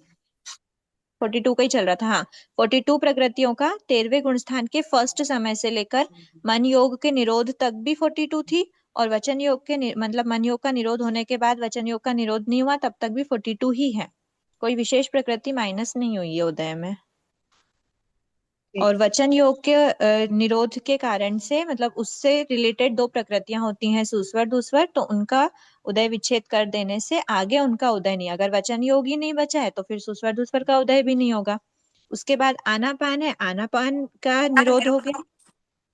42 का ही चल रहा था, हाँ 42 प्रकृतियों का 13वें गुण स्थान के फर्स्ट समय से लेकर मन योग के निरोध तक भी 42 थी, और वचन योग के मतलब मन योग का निरोध होने के बाद वचन योग का निरोध नहीं हुआ तब तक भी 42 ही है। कोई विशेष प्रकृति माइनस नहीं हुई है उदय में। और वचन योग के निरोध के कारण से मतलब उससे रिलेटेड 2 प्रकृतियां होती हैं, सुस्वर दुस्वर, तो उनका उदय विच्छेद कर देने से आगे उनका उदय नहीं, अगर वचन योग ही नहीं बचा है तो फिर सुस्वर दुस्वर का उदय भी नहीं होगा। उसके बाद आनापान है, आनापान का निरोध हो गया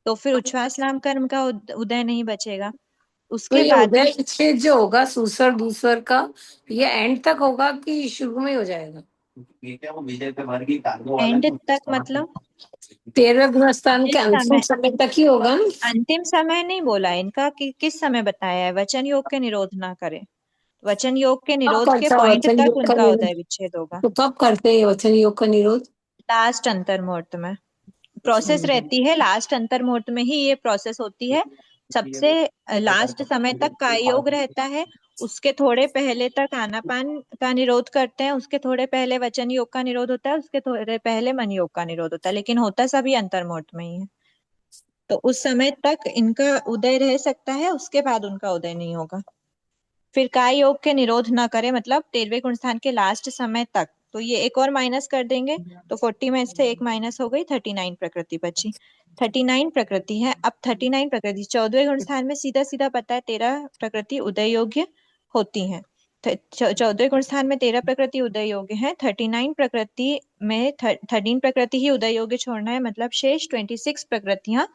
तो फिर उच्छ्वास नाम कर्म का उदय नहीं बचेगा। तो उसके ये बाद उदय विच्छेद जो होगा सूसर दूसर का, ये एंड तक होगा कि शुरू में हो जाएगा? एंड तक मतलब 13वें गुण स्थान के किस अंतिम समय, समय तक ही होगा ना? अंतिम समय नहीं बोला इनका कि किस समय बताया है, वचन योग के निरोध ना करे, वचन योग के कब निरोध के करता है पॉइंट वचन तक योग का उनका निरोध? उदय विच्छेद होगा। तो कब करते हैं वचन योग का निरोध? लास्ट अंतर मुहूर्त में प्रोसेस रहती है, लास्ट अंतर मुहूर्त में ही ये प्रोसेस होती है। सबसे लास्ट समय तक काय योग रहता है, उसके थोड़े पहले तक आनापान का निरोध करते हैं, उसके थोड़े पहले वचन योग का निरोध होता है, उसके थोड़े पहले मन योग का निरोध होता है, लेकिन होता सभी अंतर मुहूर्त में ही है। तो उस समय तक इनका उदय रह सकता है, उसके बाद उनका उदय नहीं होगा। फिर काय योग के निरोध ना करे मतलब 13वें गुण स्थान के लास्ट समय तक, तो ये एक और माइनस कर देंगे तो 40 में से एक माइनस हो गई, 39 प्रकृति बची। 39 प्रकृति है। अब 39 प्रकृति 14वें गुण स्थान में सीधा सीधा पता है 13 प्रकृति उदय योग्य होती हैं। 14वें गुण स्थान में 13 प्रकृति उदय योग्य है, 39 प्रकृति में 13 प्रकृति ही उदय योग्य छोड़ना है, मतलब शेष 26 प्रकृतियां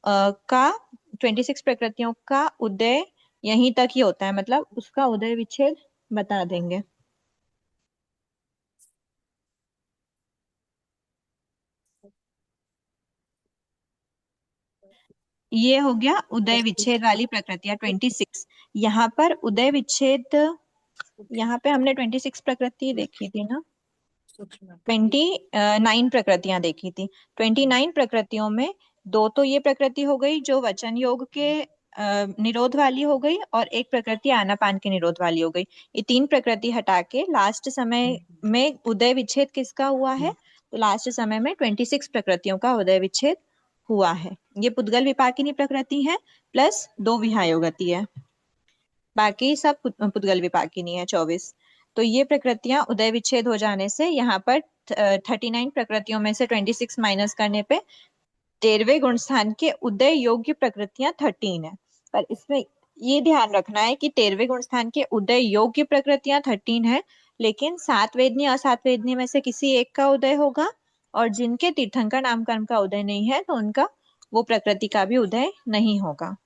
का 26 प्रकृतियों का उदय यहीं तक ही होता है, मतलब उसका उदय विच्छेद बता देंगे। ये हो गया उदय विच्छेद वाली प्रकृतियां 26। यहाँ पर उदय विच्छेद, यहाँ पे हमने 26 प्रकृति देखी थी ना, 29 प्रकृतियां देखी थी। 29 प्रकृतियों में 2 तो ये प्रकृति हो गई जो वचन योग के निरोध वाली हो गई, और एक प्रकृति आनापान के निरोध वाली हो गई। ये 3 प्रकृति हटा के लास्ट समय में उदय विच्छेद किसका हुआ है, तो लास्ट समय में 26 प्रकृतियों का उदय विच्छेद हुआ है। ये पुद्गल विपाकिनी प्रकृति है प्लस 2 विहायो गति है, बाकी सब पुद्गल विपाकिनी है 24। तो ये प्रकृतियां उदय विच्छेद हो जाने से यहाँ पर 39 प्रकृतियों में से 26 माइनस करने पे 13वें गुण स्थान के उदय योग्य प्रकृतियां 13 है। पर इसमें ये ध्यान रखना है कि 13वें गुण स्थान के उदय योग्य प्रकृतियां 13 है, लेकिन 7 वेदनी असात वेदनी में से किसी एक का उदय होगा, और जिनके तीर्थंकर नाम कर्म का उदय नहीं है तो उनका वो प्रकृति का भी उदय नहीं होगा।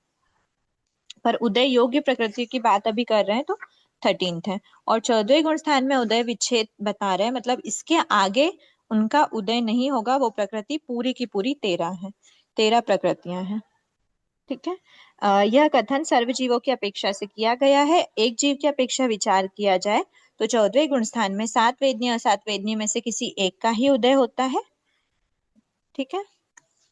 पर उदय योग्य प्रकृति की बात अभी कर रहे हैं तो 13th है। और 14वें गुण स्थान में उदय विच्छेद बता रहे हैं, मतलब इसके आगे उनका उदय नहीं होगा। वो प्रकृति पूरी की पूरी 13 है, 13 प्रकृतियां हैं। ठीक है। यह कथन सर्व जीवों की अपेक्षा से किया गया है। एक जीव की अपेक्षा विचार किया जाए तो 14वें गुण स्थान में 7 वेदनीय असात वेदनीय में से किसी एक का ही उदय होता है। ठीक है,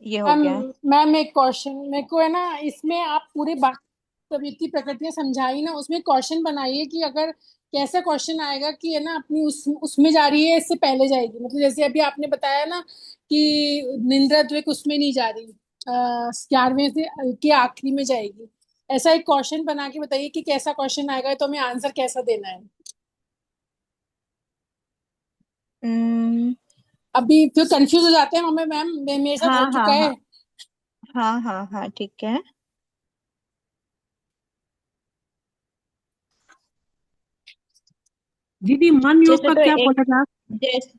ये हो मैम गया है। मैम एक क्वेश्चन मेरे को है ना, इसमें आप पूरे प्रवृत्ति प्रकृतियां समझाई ना, उसमें क्वेश्चन बनाइए कि अगर कैसा क्वेश्चन आएगा कि है ना अपनी उसमें जा रही है, इससे पहले जाएगी। मतलब जैसे अभी आपने बताया ना कि निंद्रा द्विक उसमें नहीं जा रही, 11वें से के आखिरी में जाएगी। ऐसा एक क्वेश्चन बना के बताइए कि कैसा क्वेश्चन आएगा तो हमें आंसर कैसा देना है। हम्म, अभी फिर कंफ्यूज हो जाते हैं हमें मैम, मेरे साथ हो हाँ हाँ चुका है। हाँ हाँ हाँ हाँ, ठीक है। दीदी मन योग जैसे का तो क्या एक, बोला था? जैसे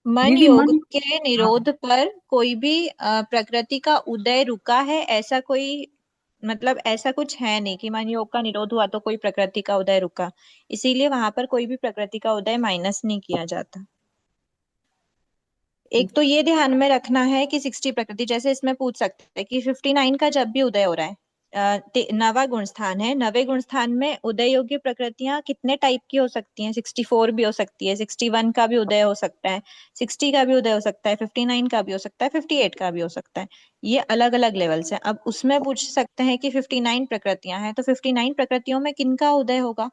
मन दीदी योग मन। के हाँ। निरोध पर कोई भी प्रकृति का उदय रुका है, ऐसा कोई, मतलब ऐसा कुछ है नहीं कि मन योग का निरोध हुआ तो कोई प्रकृति का उदय रुका। इसीलिए वहां पर कोई भी प्रकृति का उदय माइनस नहीं किया जाता। एक तो ये ध्यान में रखना है कि 60 प्रकृति, जैसे इसमें पूछ सकते हैं कि 59 का जब भी उदय हो रहा है, नवा गुण स्थान है, नवे गुण स्थान में उदय योग्य प्रकृतियां कितने टाइप की हो सकती हैं? 64 भी हो सकती है, 61 का भी उदय हो सकता है, 60 का भी उदय हो सकता है, 59 का भी हो सकता है, 58 का भी हो सकता है। ये अलग अलग लेवल से। अब उसमें पूछ सकते हैं कि 59 प्रकृतियां हैं तो 59 प्रकृतियों में किनका उदय होगा?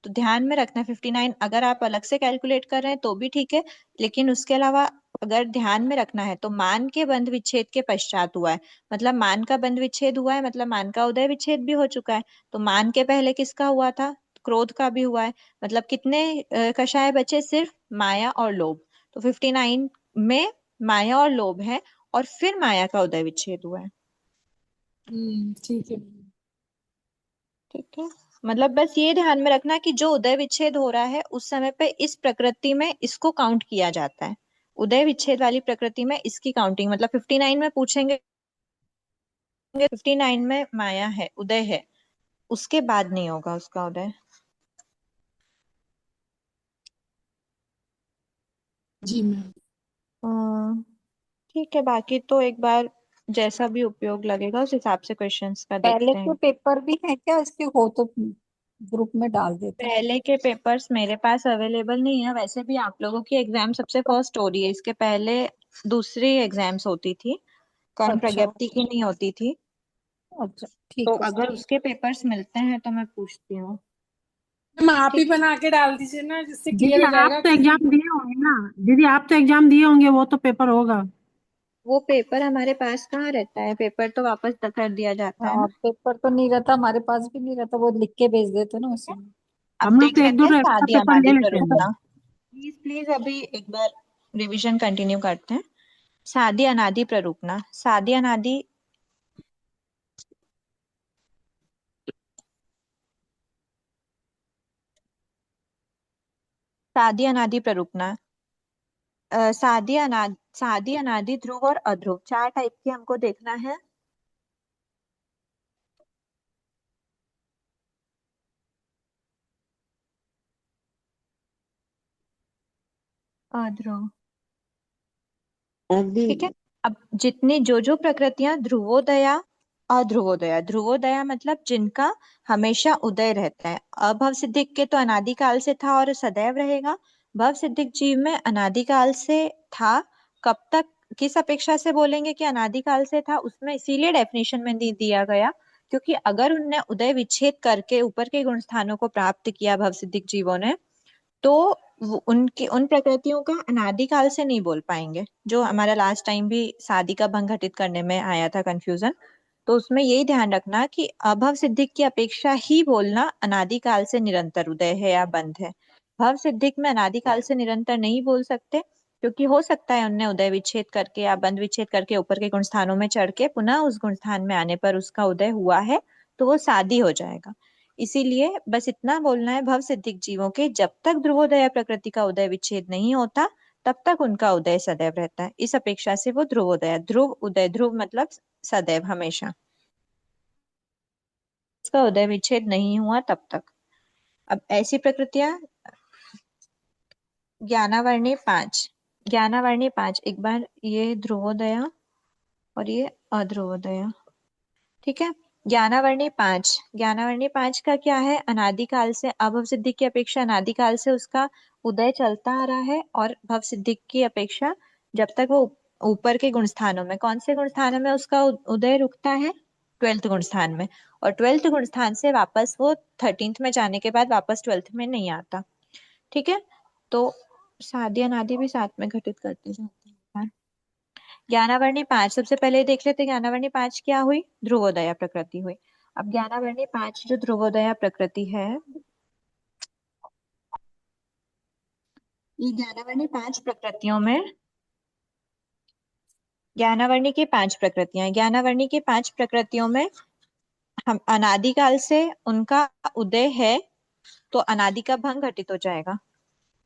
तो ध्यान में रखना 59 अगर आप अलग से कैलकुलेट कर रहे हैं तो भी ठीक है, लेकिन उसके अलावा अगर ध्यान में रखना है तो मान के बंध विच्छेद के पश्चात हुआ है। मतलब मान का बंध विच्छेद हुआ है, मतलब मान का उदय विच्छेद भी हो चुका है। तो मान के पहले किसका हुआ था? क्रोध का भी हुआ है। मतलब कितने कषाय बचे? सिर्फ माया और लोभ। तो 59 में माया और लोभ है, और फिर माया का उदय विच्छेद हुआ है। ठीक है। ठीक है, मतलब बस ये ध्यान में रखना कि जो उदय विच्छेद हो रहा है उस समय पे इस प्रकृति में इसको काउंट किया जाता है। उदय विच्छेद वाली प्रकृति में इसकी काउंटिंग, मतलब 59 में पूछेंगे, 59 में माया है, उदय है, उसके बाद नहीं होगा उसका उदय। जी मैम। अम, ठीक है, बाकी तो एक बार जैसा भी उपयोग लगेगा उस हिसाब से क्वेश्चंस का पहले देखते के हैं। पेपर भी है क्या इसके? हो तो ग्रुप में डाल देते। पहले के पेपर्स मेरे पास अवेलेबल नहीं है, वैसे भी आप लोगों की एग्जाम सबसे फर्स्ट हो रही है, इसके पहले दूसरी एग्जाम्स होती थी, कर्ण अच्छा प्रज्ञप्ति की नहीं होती थी। अच्छा, तो ठीक है। अगर उसके पेपर्स मिलते हैं तो मैं पूछती हूँ। मैम आप ही ठीक है, बना के डाल दीजिए ना, जिससे क्लियर दीदी हो आप जाएगा तो कि। एग्जाम दिए होंगे ना? दीदी आप तो एग्जाम दिए होंगे, वो तो पेपर होगा। वो पेपर हमारे पास कहाँ रहता है? पेपर तो वापस कर दिया जाता है हाँ, ना। पेपर तो नहीं रहता हमारे पास, भी नहीं रहता, वो लिख के भेज देते ना उसी में। अब हम लोग देख तो एक दो लेते हैं एक्स्ट्रा सादी पेपर ले अनादि लेते हैं। प्ररूपता। प्लीज प्लीज अभी एक बार रिवीजन कंटिन्यू करते हैं। सादी अनादि प्ररूपना, सादी अनादि, सादी अनादि प्ररूपना, सादी अनादि ध्रुव और अध्रुव, चार टाइप की हमको देखना है। अध्रुव, ठीक है। अब जितनी जो जो प्रकृतियां ध्रुवोदया, अध्रुवोदया, ध्रुवोदया मतलब जिनका हमेशा उदय रहता है। अभव सिद्धिक के तो अनादिकाल से था और सदैव रहेगा। भव सिद्धिक जीव में अनादिकाल से था, कब तक, किस अपेक्षा से बोलेंगे कि अनादिकाल से था, उसमें इसीलिए डेफिनेशन में नहीं दिया गया क्योंकि अगर उनने उदय विच्छेद करके ऊपर के गुण स्थानों को प्राप्त किया भव सिद्धिक जीवों ने, तो उनकी उन प्रकृतियों का अनादिकाल से नहीं बोल पाएंगे। जो हमारा लास्ट टाइम भी शादी का भंग घटित करने में आया था कंफ्यूजन, तो उसमें यही ध्यान रखना कि अभव सिद्धिक की अपेक्षा ही बोलना अनादिकाल से निरंतर उदय है या बंध है। भव सिद्धिक में अनादिकाल से निरंतर नहीं बोल सकते क्योंकि हो सकता है उनने उदय विच्छेद करके या बंध विच्छेद करके ऊपर के गुण स्थानों में चढ़ के पुनः उस गुण स्थान में आने पर उसका उदय हुआ है, तो वो सादी हो जाएगा। इसीलिए बस इतना बोलना है, भव सिद्धिक जीवों के जब तक ध्रुवोदय प्रकृति का उदय विच्छेद नहीं होता तब तक उनका उदय सदैव रहता है। इस अपेक्षा से वो ध्रुवोदय, ध्रुव उदय, ध्रुव मतलब सदैव, हमेशा, इसका उदय विच्छेद नहीं हुआ तब तक। अब ऐसी प्रकृतियां ज्ञानावर्णी 5, ज्ञानावर्णी 5, एक बार ये ध्रुवोदय और ये अध्रुवोदय, ठीक है। ज्ञानावर्णी 5, ज्ञानावर्णी 5 का क्या है, अनादिकाल से, अभव सिद्धि की अपेक्षा अनादिकाल से उसका उदय चलता आ रहा है, और भव सिद्धि की अपेक्षा जब तक वो ऊपर के गुण स्थानों में, कौन से गुण स्थानों में उसका उदय रुकता है, 12th गुण स्थान में, और 12th गुण स्थान से वापस वो 13th में जाने के बाद वापस 12th में नहीं आता, ठीक है। तो साधी अनादि भी साथ में घटित करते जाते हैं। ज्ञानावर्णी 5, सबसे पहले देख लेते, ज्ञानावर्णी 5 क्या हुई, ध्रुवोदया प्रकृति हुई। अब ज्ञानावर्णी 5 जो ध्रुवोदया प्रकृति है, ये ज्ञानावर्णी 5 प्रकृतियों में, ज्ञानावर्णी की 5 प्रकृतियां, ज्ञानावर्णी की 5 प्रकृतियों में हम अनादिकाल से उनका उदय है, तो अनादि का भंग घटित हो जाएगा,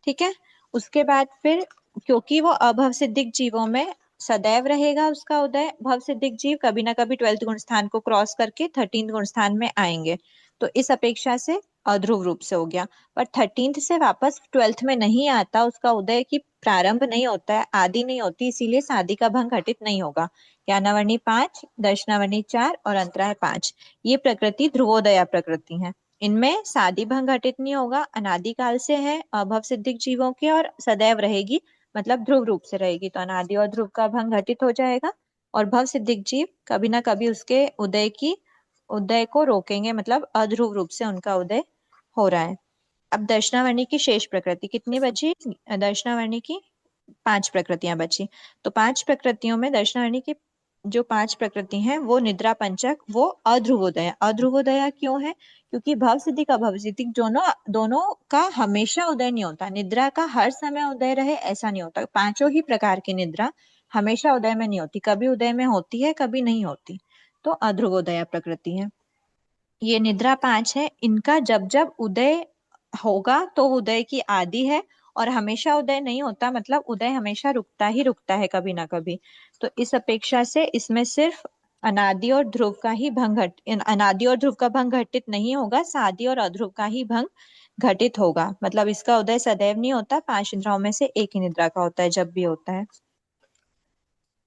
ठीक है। उसके बाद फिर क्योंकि वो अभव सिद्धिक जीवों में सदैव रहेगा उसका उदय, भव सिद्धिक जीव कभी ना कभी 12th गुण स्थान को क्रॉस करके 13th गुण स्थान में आएंगे, तो इस अपेक्षा से अध्रुव रूप से हो गया। पर 13th से वापस 12th में नहीं आता, उसका उदय की प्रारंभ नहीं होता है, आदि नहीं होती, इसीलिए सादि का भंग घटित नहीं होगा। ज्ञानावर्णी 5, दर्शनावर्णी 4 और अंतराय 5, ये प्रकृति ध्रुवोदया प्रकृति है। इनमें सादी भंग घटित नहीं होगा, अनादिकाल से है, अभव सिद्धिक जीवों के, और सदैव रहेगी, मतलब ध्रुव रूप से रहेगी, तो अनादि और ध्रुव का भंग घटित हो जाएगा, और भव सिद्धिक जीव कभी ना कभी उसके उदय को रोकेंगे, मतलब अध्रुव रूप से उनका उदय हो रहा है। अब दर्शनावर्णी की शेष प्रकृति कितनी बची, दर्शनावर्णी की 5 प्रकृतियां बची, तो 5 प्रकृतियों में दर्शनावर्णी की जो 5 प्रकृति हैं वो निद्रा पंचक, वो अध्रुवोदय, अध्रुवोदय क्यों है, क्योंकि भव सिद्धिक अभव सिद्धिक दोनों का हमेशा उदय नहीं होता, निद्रा का हर समय उदय रहे ऐसा नहीं होता, पांचों ही प्रकार की निद्रा हमेशा उदय में नहीं होती, कभी उदय में होती है कभी नहीं होती, तो अध्रुवोदय प्रकृति है। ये निद्रा 5 है, इनका जब जब उदय होगा तो उदय की आदि है, और हमेशा उदय नहीं होता, मतलब उदय हमेशा रुकता ही रुकता है कभी ना कभी, तो इस अपेक्षा से इसमें सिर्फ अनादि और ध्रुव का ही भंग अनादि और ध्रुव का भंग घटित नहीं होगा, सादि और अध्रुव का ही भंग घटित होगा, मतलब इसका उदय सदैव नहीं होता, 5 निद्राओं में से एक ही निद्रा का होता है जब भी होता है,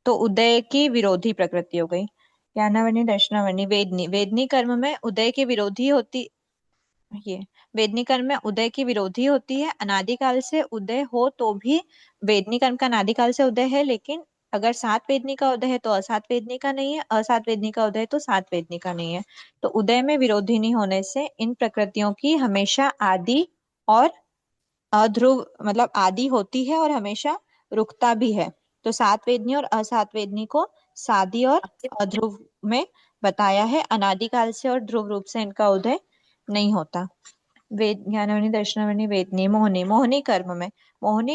तो उदय की विरोधी प्रकृति हो गई। ज्ञानावर्णी, दर्शनावर्णी, वेदनी, वेदनी कर्म में उदय के विरोधी होती, ये वेदनी कर्म में उदय की विरोधी होती है, अनादिकाल से उदय हो तो भी वेदनी कर्म का अनादिकाल से उदय है, लेकिन अगर 7 वेदनी का उदय है तो असात वेदनी का नहीं है, असात वेदनी का उदय तो 7 वेदनी का नहीं है, तो उदय में विरोधी नहीं होने से इन प्रकृतियों की हमेशा आदि और अध्रुव, मतलब आदि होती है और हमेशा रुकता भी है, तो 7 वेदनी और असात वेदनी को सादी और अध्रुव में बताया है, अनादिकाल से और ध्रुव रूप से इनका उदय नहीं होता। वेद, ज्ञानावर्णी, दर्शनावर्णी, वेदनी, मोहनी, मोहनी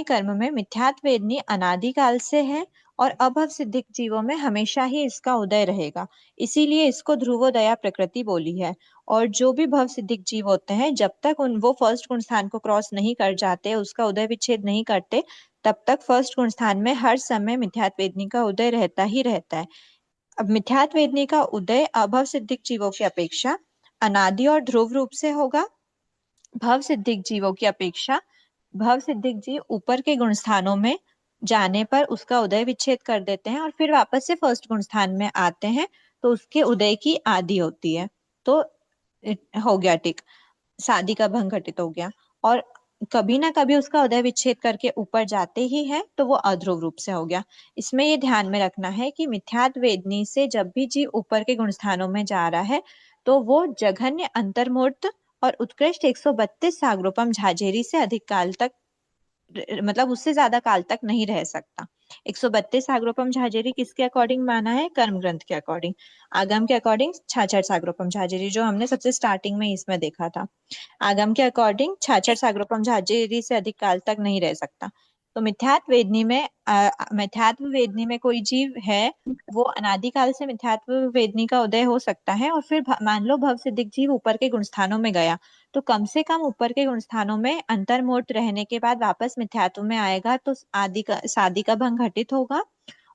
कर्म में मिथ्यात्व वेदनी अनादिकाल से है, और अभव सिद्धिक जीवों में हमेशा ही इसका उदय रहेगा, इसीलिए इसको ध्रुवोदया प्रकृति बोली है। और जो भी भव सिद्धिक जीव होते हैं, जब तक वो फर्स्ट गुण स्थान को क्रॉस नहीं कर जाते, उसका उदय विच्छेद नहीं करते, तब तक फर्स्ट गुण स्थान में हर समय मिथ्यात्व वेदनी का उदय रहता ही रहता है। अब मिथ्यात्व वेदनी का उदय अभव सिद्धिक जीवों की अपेक्षा अनादि और ध्रुव रूप से होगा, भव सिद्धिक जीवों की अपेक्षा भव सिद्धिक जीव ऊपर के गुण स्थानों में जाने पर उसका उदय विच्छेद कर देते हैं और फिर वापस से फर्स्ट गुण स्थान में आते हैं, तो उसके उदय की आदि होती है, तो हो गया टिक, शादी का भंग घटित हो गया, और कभी ना कभी उसका उदय विच्छेद करके ऊपर जाते ही है, तो वो अध्रुव रूप से हो गया। इसमें ये ध्यान में रखना है कि मिथ्यात्व वेदनी से जब भी जीव ऊपर के गुण स्थानों में जा रहा है, तो वो जघन्य अंतर्मूर्त और उत्कृष्ट 132 सागरोपम झाझेरी से अधिक काल तक, मतलब उससे ज्यादा काल तक नहीं रह सकता। 132 सागरोपम झाझेरी किसके अकॉर्डिंग माना है, कर्म ग्रंथ के अकॉर्डिंग, आगम के अकॉर्डिंग 66 सागरोपम झाझेरी, जो हमने सबसे स्टार्टिंग में इसमें देखा था। आगम के अकॉर्डिंग 66 सागरोपम झाझेरी से अधिक काल तक नहीं रह सकता। तो मिथ्यात्व वेदनी में कोई जीव है, वो अनादिकाल से मिथ्यात्व वेदनी का उदय हो सकता है, और फिर मान लो भव सिद्धिक जीव ऊपर के गुण स्थानों में गया, तो कम से कम ऊपर के गुण स्थानों में अंतर्मूर्त रहने के बाद वापस मिथ्यात्व में आएगा, तो सादि का भंग घटित होगा।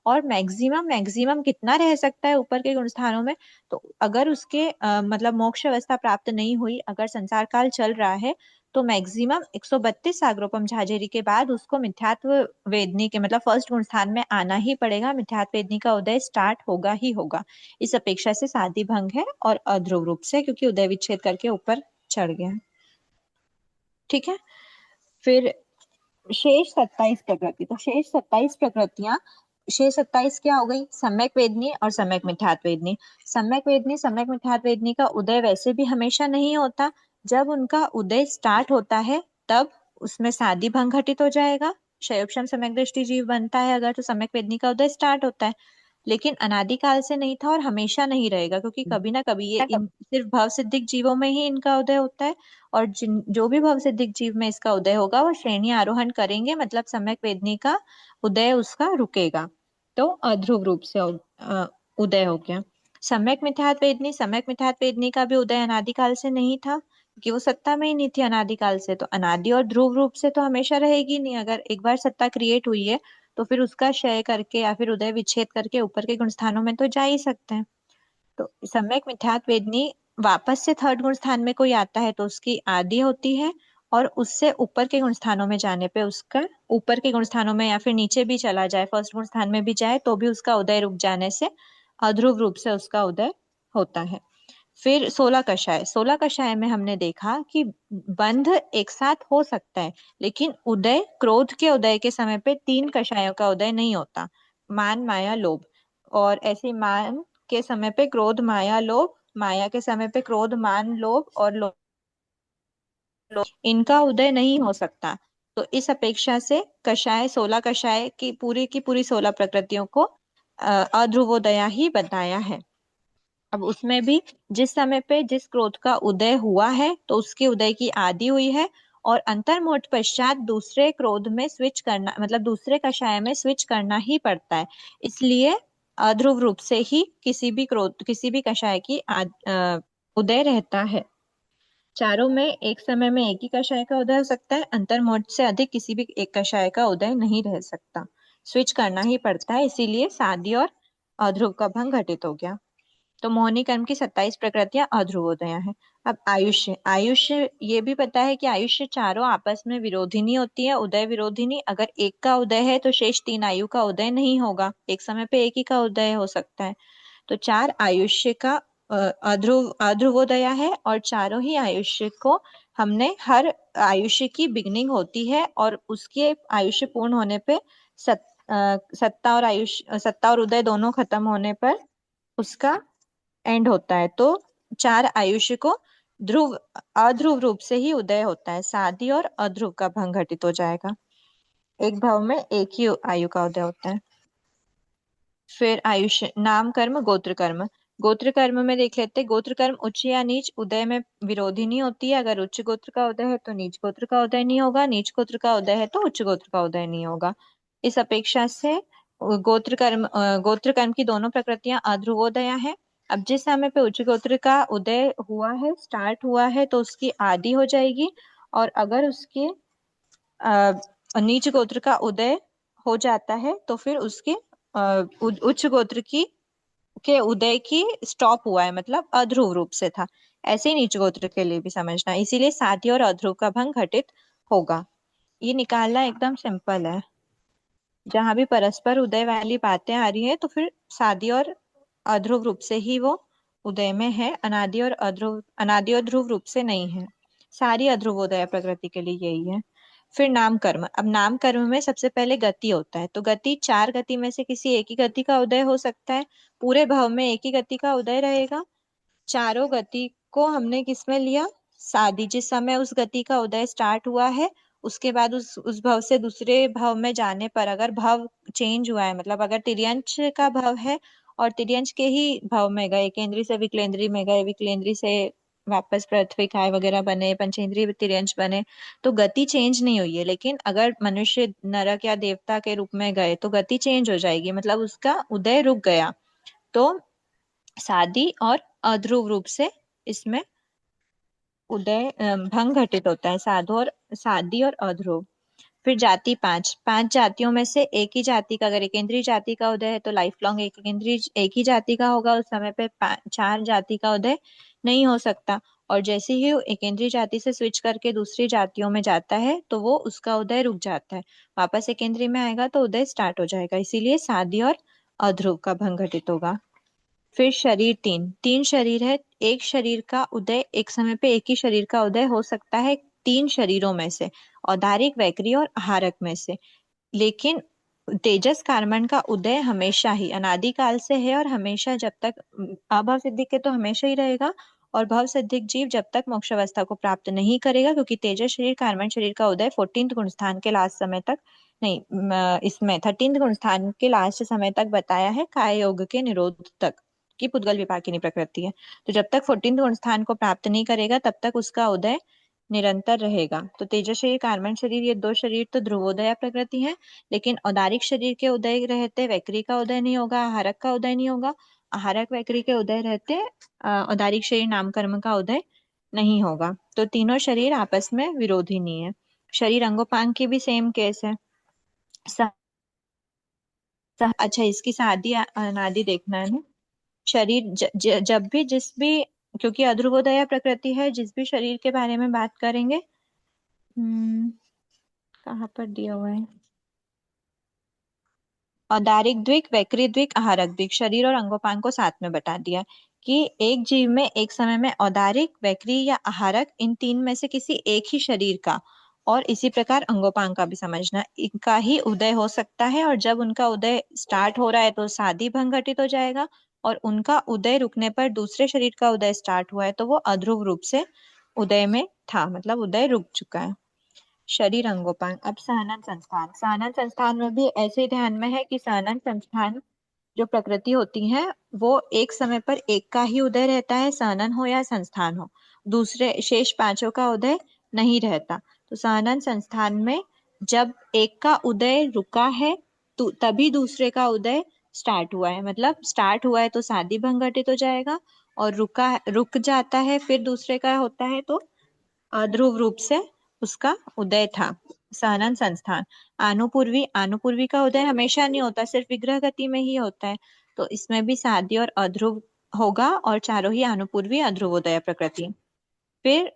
और मैक्सिमम कितना रह सकता है ऊपर के गुण स्थानों में, तो अगर उसके मतलब मोक्ष अवस्था प्राप्त नहीं हुई, अगर संसार काल चल रहा है, तो मैक्सिमम 132 सागरोपम झाझेरी के बाद उसको मिथ्यात्व वेदनी के मतलब फर्स्ट गुण स्थान में आना ही पड़ेगा, मिथ्यात्व वेदनी का उदय स्टार्ट होगा ही होगा। इस अपेक्षा से सादि भंग है और अध्रुव रूप से, क्योंकि उदय विच्छेद करके ऊपर चढ़ गया। ठीक है, फिर शेष 27 प्रकृति। तो शेष 27 प्रकृतियां, शेष 27 क्या हो गई? सम्यक वेदनी और सम्यक मिथ्यात्व वेदनी। सम्यक वेदनी सम्यक मिथ्यात्व वेदनी का उदय वैसे भी हमेशा नहीं होता, जब उनका उदय स्टार्ट होता है तब उसमें सादि भंग घटित हो जाएगा, क्षयोक्षम सम्यक दृष्टि जीव बनता है अगर, तो सम्यक वेदनी का उदय स्टार्ट होता है। लेकिन अनादिकाल से नहीं था और हमेशा नहीं रहेगा, क्योंकि कभी ना कभी सिर्फ भव सिद्धिक जीवों में ही इनका उदय होता है, और जो भी भव सिद्धिक जीव में इसका उदय होगा वो श्रेणी आरोहण करेंगे, मतलब सम्यक वेदनी का उदय उसका रुकेगा, तो अध्रुव रूप से उदय हो गया। सम्यक मिथ्यात्व वेदनी का भी उदय अनादिकाल से नहीं था, क्योंकि वो सत्ता में ही नहीं थी अनादिकाल से, तो अनादि और ध्रुव रूप से तो हमेशा रहेगी नहीं। अगर एक बार सत्ता क्रिएट हुई है तो फिर उसका क्षय करके या फिर उदय विच्छेद करके ऊपर के गुण स्थानों में तो जा ही सकते हैं। तो सम्यक मिथ्यात्व वेदनी वापस से थर्ड गुण स्थान में कोई आता है तो उसकी आदि होती है, और उससे ऊपर के गुण स्थानों में जाने पे उसका, ऊपर के गुण स्थानों में या फिर नीचे भी चला जाए, फर्स्ट गुण स्थान में भी जाए, तो भी उसका उदय रुक जाने से अध्रुव रूप से उसका उदय होता है। फिर 16 कषाय में हमने देखा कि बंध एक साथ हो सकता है, लेकिन उदय, क्रोध के उदय के समय पे 3 कषायों का उदय नहीं होता, मान माया लोभ। और ऐसे मान के समय पे क्रोध माया लोभ, माया के समय पे क्रोध मान लोभ, और इनका उदय नहीं हो सकता। तो इस अपेक्षा से कषाय 16 कषाय की पूरी 16 प्रकृतियों को अध्रुवोदया ही बताया है। अब उसमें भी जिस समय पे जिस क्रोध का उदय हुआ है तो उसके उदय की आदि हुई है, और अंतर्मोट पश्चात दूसरे क्रोध में स्विच करना, मतलब दूसरे कषाय में स्विच करना ही पड़ता है। इसलिए अध्रुव रूप से ही किसी भी कषाय की उदय रहता है। चारों में एक समय में एक ही कषाय का उदय हो सकता है, अंतर्मोट से अधिक किसी भी एक कषाय का उदय नहीं रह सकता, स्विच करना ही पड़ता है। इसीलिए सादी और अध्रुव का भंग घटित हो गया। तो मोहिनी कर्म की 27 प्रकृतियां अध्रुवोदया है। अब आयुष्य ये भी पता है कि आयुष्य चारों आपस में विरोधिनी होती है, उदय विरोधिनी। अगर एक का उदय है तो शेष 3 आयु का उदय नहीं होगा, एक समय पे एक ही का उदय हो सकता है। तो 4 आयुष्य का अध्रुवोदया है, और चारों ही आयुष्य को हमने, हर आयुष्य की बिगनिंग होती है और उसके आयुष्य पूर्ण होने पे सत्ता और उदय दोनों खत्म होने पर उसका एंड होता है। तो 4 आयुष्य को अध्रुव रूप से ही उदय होता है, सादि और अध्रुव का भंग घटित हो जाएगा, एक भाव में एक ही आयु का उदय होता है। फिर आयुष्य, नाम कर्म, गोत्र कर्म में देख लेते। गोत्र कर्म उच्च या नीच उदय में विरोधी नहीं होती है। अगर उच्च गोत्र का उदय है तो नीच गोत्र का उदय नहीं होगा, नीच गोत्र का उदय है तो उच्च गोत्र का उदय नहीं होगा। इस अपेक्षा से गोत्र कर्म की दोनों प्रकृतियां अध्रुवोदया है। अब जिस समय पे उच्च गोत्र का उदय हुआ है, स्टार्ट हुआ है, तो उसकी आदि हो जाएगी, और अगर उसके नीच गोत्र का उदय हो जाता है तो फिर उसके उच्च गोत्र के उदय की स्टॉप हुआ है, मतलब अध्रुव रूप से था। ऐसे ही नीच गोत्र के लिए भी समझना, इसीलिए सादी और अध्रुव का भंग घटित होगा। ये निकालना एकदम सिंपल है। जहां भी परस्पर उदय वाली बातें आ रही है तो फिर सादी और अध्रुव रूप से ही वो उदय में है, अनादि और ध्रुव रूप से नहीं है। सारी अध्रुवोदय प्रकृति के लिए यही है। फिर नाम कर्म। अब नाम कर्म में सबसे पहले गति होता है, तो गति, 4 गति में से किसी एक ही गति का उदय हो सकता है। पूरे भाव में एक ही गति का उदय रहेगा। चारों गति को हमने किस में लिया? सादी। जिस समय उस गति का उदय स्टार्ट हुआ है उसके बाद उस भाव से दूसरे भाव में जाने पर अगर भाव चेंज हुआ है, मतलब अगर तिर्यंश का भाव है और तिर्यंश के ही भाव में गए, केंद्री से विकलेंद्री में गए, विकलेंद्री से वापस पृथ्वी काय वगैरह बने, पंचेंद्रिय तिर्यंच बने, तो गति चेंज नहीं हुई है। लेकिन अगर मनुष्य नरक या देवता के रूप में गए तो गति चेंज हो जाएगी, मतलब उसका उदय रुक गया। तो सादी और अध्रुव रूप से इसमें उदय भंग घटित होता है, साधु और सादी और अध्रुव। फिर जाति पांच, पांच जातियों में से एक ही जाति का, अगर एकेंद्रीय जाति का उदय है तो लाइफ लॉन्ग एक ही जाति का होगा, उस समय पे चार जाति का उदय नहीं हो सकता। और जैसे ही वो एकेंद्रीय जाति से स्विच करके दूसरी जातियों में जाता है तो वो उसका उदय रुक जाता है, वापस एकेंद्रीय में आएगा तो उदय स्टार्ट हो जाएगा। इसीलिए सादी और अध्रुव का भंग घटित होगा। फिर शरीर तीन, तीन शरीर है, एक शरीर का उदय, एक समय पे एक ही शरीर का उदय हो सकता है तीन शरीरों में से, औदारिक, वैक्री और आहारक में से। लेकिन तेजस कार्बन का उदय हमेशा ही अनादिकाल से है और हमेशा, जब तक अभव सिद्धि के तो हमेशा ही रहेगा, और भव सिद्धिक जीव जब तक मोक्ष अवस्था को प्राप्त नहीं करेगा, क्योंकि तेजस शरीर कार्बन शरीर का उदय 14th गुण स्थान के लास्ट समय तक नहीं, इसमें 13th गुण स्थान के लास्ट समय तक बताया है, काय योग के निरोध तक की पुद्गल विपाकिनी प्रकृति है। तो जब तक 14th गुण स्थान को प्राप्त नहीं करेगा तब तक उसका उदय निरंतर रहेगा। तो तेजस शरीर कार्बन शरीर ये दो शरीर तो ध्रुवोदय प्रकृति है, लेकिन औदारिक शरीर के उदय रहते वैक्री का उदय नहीं होगा, आहारक का उदय नहीं होगा, आहारक वैक्री के उदय रहते औदारिक शरीर नाम कर्म का उदय नहीं होगा। तो तीनों शरीर आपस में विरोधी नहीं है। शरीर अंगोपांग की भी सेम केस है। अच्छा, इसकी शादी अनादि देखना है ना। शरीर जब भी जिस भी, क्योंकि अध्रुवोदय प्रकृति है, जिस भी शरीर के बारे में बात करेंगे, कहाँ पर दिया हुआ है, औदारिक द्विक, वैक्री द्विक, आहारक द्विक, शरीर और अंगोपांग को साथ में बता दिया कि एक जीव में एक समय में औदारिक, वैक्री या आहारक, इन तीन में से किसी एक ही शरीर का, और इसी प्रकार अंगोपांग का भी समझना, इनका ही उदय हो सकता है। और जब उनका उदय स्टार्ट हो रहा है तो शादी भंग घटित हो जाएगा, और उनका उदय रुकने पर दूसरे शरीर का उदय स्टार्ट हुआ है तो वो अध्रुव रूप से उदय में था, मतलब उदय रुक चुका है। शरीर अंगोपांग। अब सहनन संस्थान, सहनन संस्थान में भी ऐसे ही ध्यान में है कि सहनन संस्थान जो प्रकृति होती है वो एक समय पर एक का ही उदय रहता है, सहनन हो या संस्थान हो, दूसरे शेष पांचों का उदय नहीं रहता। तो सहनन संस्थान में जब एक का उदय रुका है तो तभी दूसरे का उदय स्टार्ट हुआ है, मतलब स्टार्ट हुआ है तो शादी भंग घटित हो जाएगा, और रुक जाता है फिर दूसरे का होता है तो ध्रुव रूप से उसका उदय था। सहनन संस्थान। आनुपूर्वी, आनुपूर्वी का उदय हमेशा नहीं होता, सिर्फ विग्रह गति में ही होता है, तो इसमें भी सादी और अध्रुव होगा, और चारों ही आनुपूर्वी अध्रुवोदय प्रकृति। फिर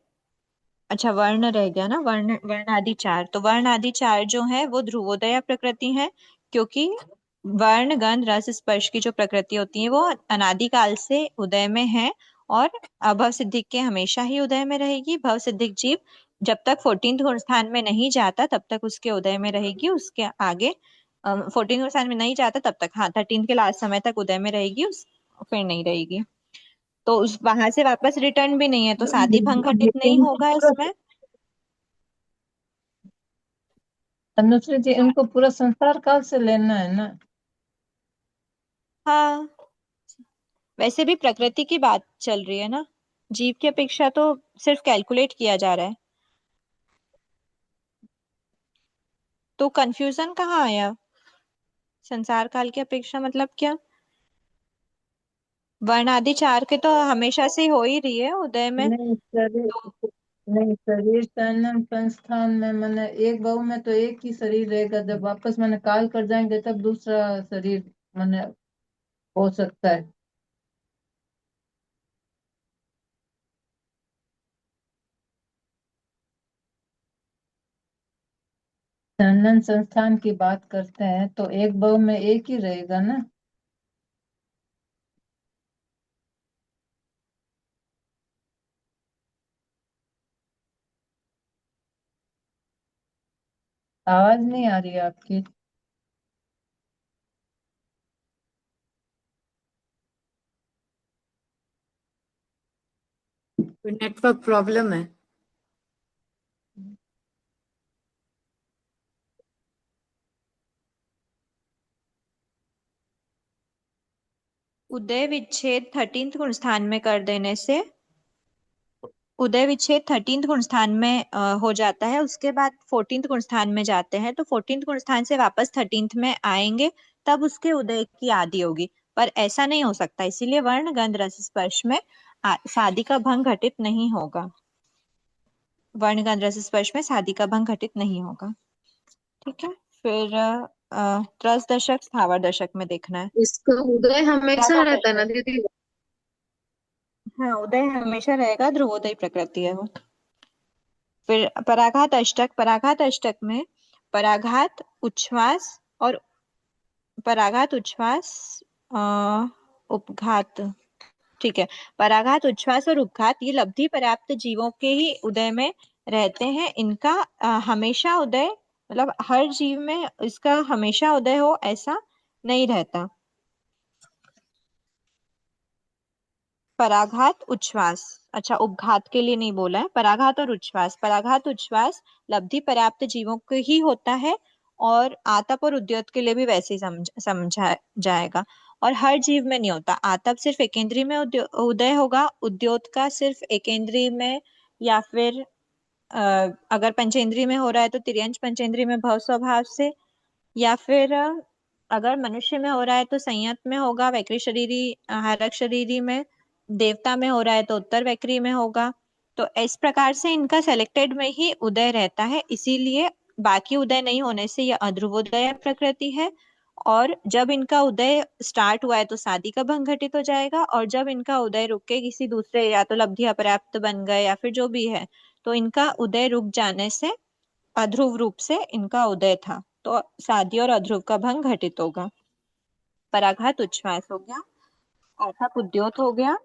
अच्छा, वर्ण रह गया ना, वर्ण, वर्ण आदि चार, तो वर्ण आदि चार जो है वो ध्रुवोदय प्रकृति है, क्योंकि वर्ण, गंध, रस, स्पर्श की जो प्रकृति होती है वो अनादिकाल से उदय में है, और अभव सिद्धिक के हमेशा ही उदय में रहेगी। भव सिद्धिक जीव जब तक 14th गुण स्थान में नहीं जाता तब तक उसके उदय में रहेगी, उसके आगे 14th गुण स्थान में नहीं जाता तब तक, हाँ 13th के लास्ट समय तक उदय में रहेगी, उस फिर नहीं रहेगी, तो उस वहां से वापस रिटर्न भी नहीं है, तो शादी भंग घटित नहीं लेकिन होगा पूरा इसमें। अनुश्री जी, इनको पूरा संसार काल से लेना है ना। हाँ, वैसे भी प्रकृति की बात चल रही है ना, जीव की अपेक्षा तो सिर्फ कैलकुलेट किया जा रहा है, तो कंफ्यूजन कहाँ आया। संसार काल की अपेक्षा मतलब क्या, वर्ण आदि चार के तो हमेशा से हो ही रही है उदय में। नहीं शरीर, तो नहीं शरीर संयम संस्थान में मैंने एक बहु में तो एक ही शरीर रहेगा, जब वापस मैंने काल कर जाएंगे तब दूसरा शरीर मैंने हो सकता है। संयम संस्थान की बात करते हैं तो एक बहु में एक ही रहेगा ना। आवाज नहीं आ रही है आपकी। कोई नेटवर्क प्रॉब्लम है। उदय विच्छेद 13th गुण स्थान में कर देने से उदय विच्छेद 13th गुण स्थान में हो जाता है, उसके बाद 14th गुण स्थान में जाते हैं, तो 14th गुण स्थान से वापस 13th में आएंगे, तब उसके उदय की आदि होगी। पर ऐसा नहीं हो सकता, इसीलिए वर्ण गंध रस स्पर्श में सादि का भंग घटित नहीं होगा। वर्ण गंध रस स्पर्श में सादि का भंग घटित नहीं होगा। ठीक है, फिर त्रस दशक स्थावर दशक में देखना है। इसका उदय हमेशा पराघात रहता है ना दशक, दीदी? हाँ उदय हमेशा रहेगा, ध्रुवोदय प्रकृति है वो। फिर पराघात अष्टक में पराघात उच्छ्वास और पराघात उच्छ्वास उपघात, ठीक है, पराघात उच्छ्वास और उपघात ये लब्धि पर्याप्त जीवों के ही उदय में रहते हैं। इनका हमेशा उदय, मतलब हर जीव में इसका हमेशा उदय हो ऐसा नहीं रहता। पराघात उच्छ्वास, अच्छा उपघात के लिए नहीं बोला है, पराघात और उच्छ्वास। पराघात उच्छ्वास लब्धि पर्याप्त जीवों को ही होता है, और आतप और उद्योत के लिए भी वैसे ही समझा जाएगा, और हर जीव में नहीं होता। आतप सिर्फ एकेंद्रीय में उदय होगा, उद्योत का सिर्फ एकेंद्रीय में, या फिर अगर पंचेंद्रीय में हो रहा है तो तिर्यंच पंचेंद्रीय में भव स्वभाव से, या फिर अगर मनुष्य में हो रहा है तो संयत में होगा, वैकृ शरीरी हारक शरीरी में, देवता में हो रहा है तो उत्तर वैक्री में होगा। तो इस प्रकार से इनका सेलेक्टेड में ही उदय रहता है, इसीलिए बाकी उदय नहीं होने से यह अध्रुवोदय प्रकृति है। और जब इनका उदय स्टार्ट हुआ है तो सादि का भंग घटित हो जाएगा, और जब इनका उदय रुक के किसी दूसरे, या तो लब्धि अपर्याप्त बन गए या फिर जो भी है, तो इनका उदय रुक जाने से अध्रुव रूप से इनका उदय था, तो सादि और अध्रुव का भंग घटित होगा। पराघात उच्छ्वास हो गया, आतप उद्योत हो गया,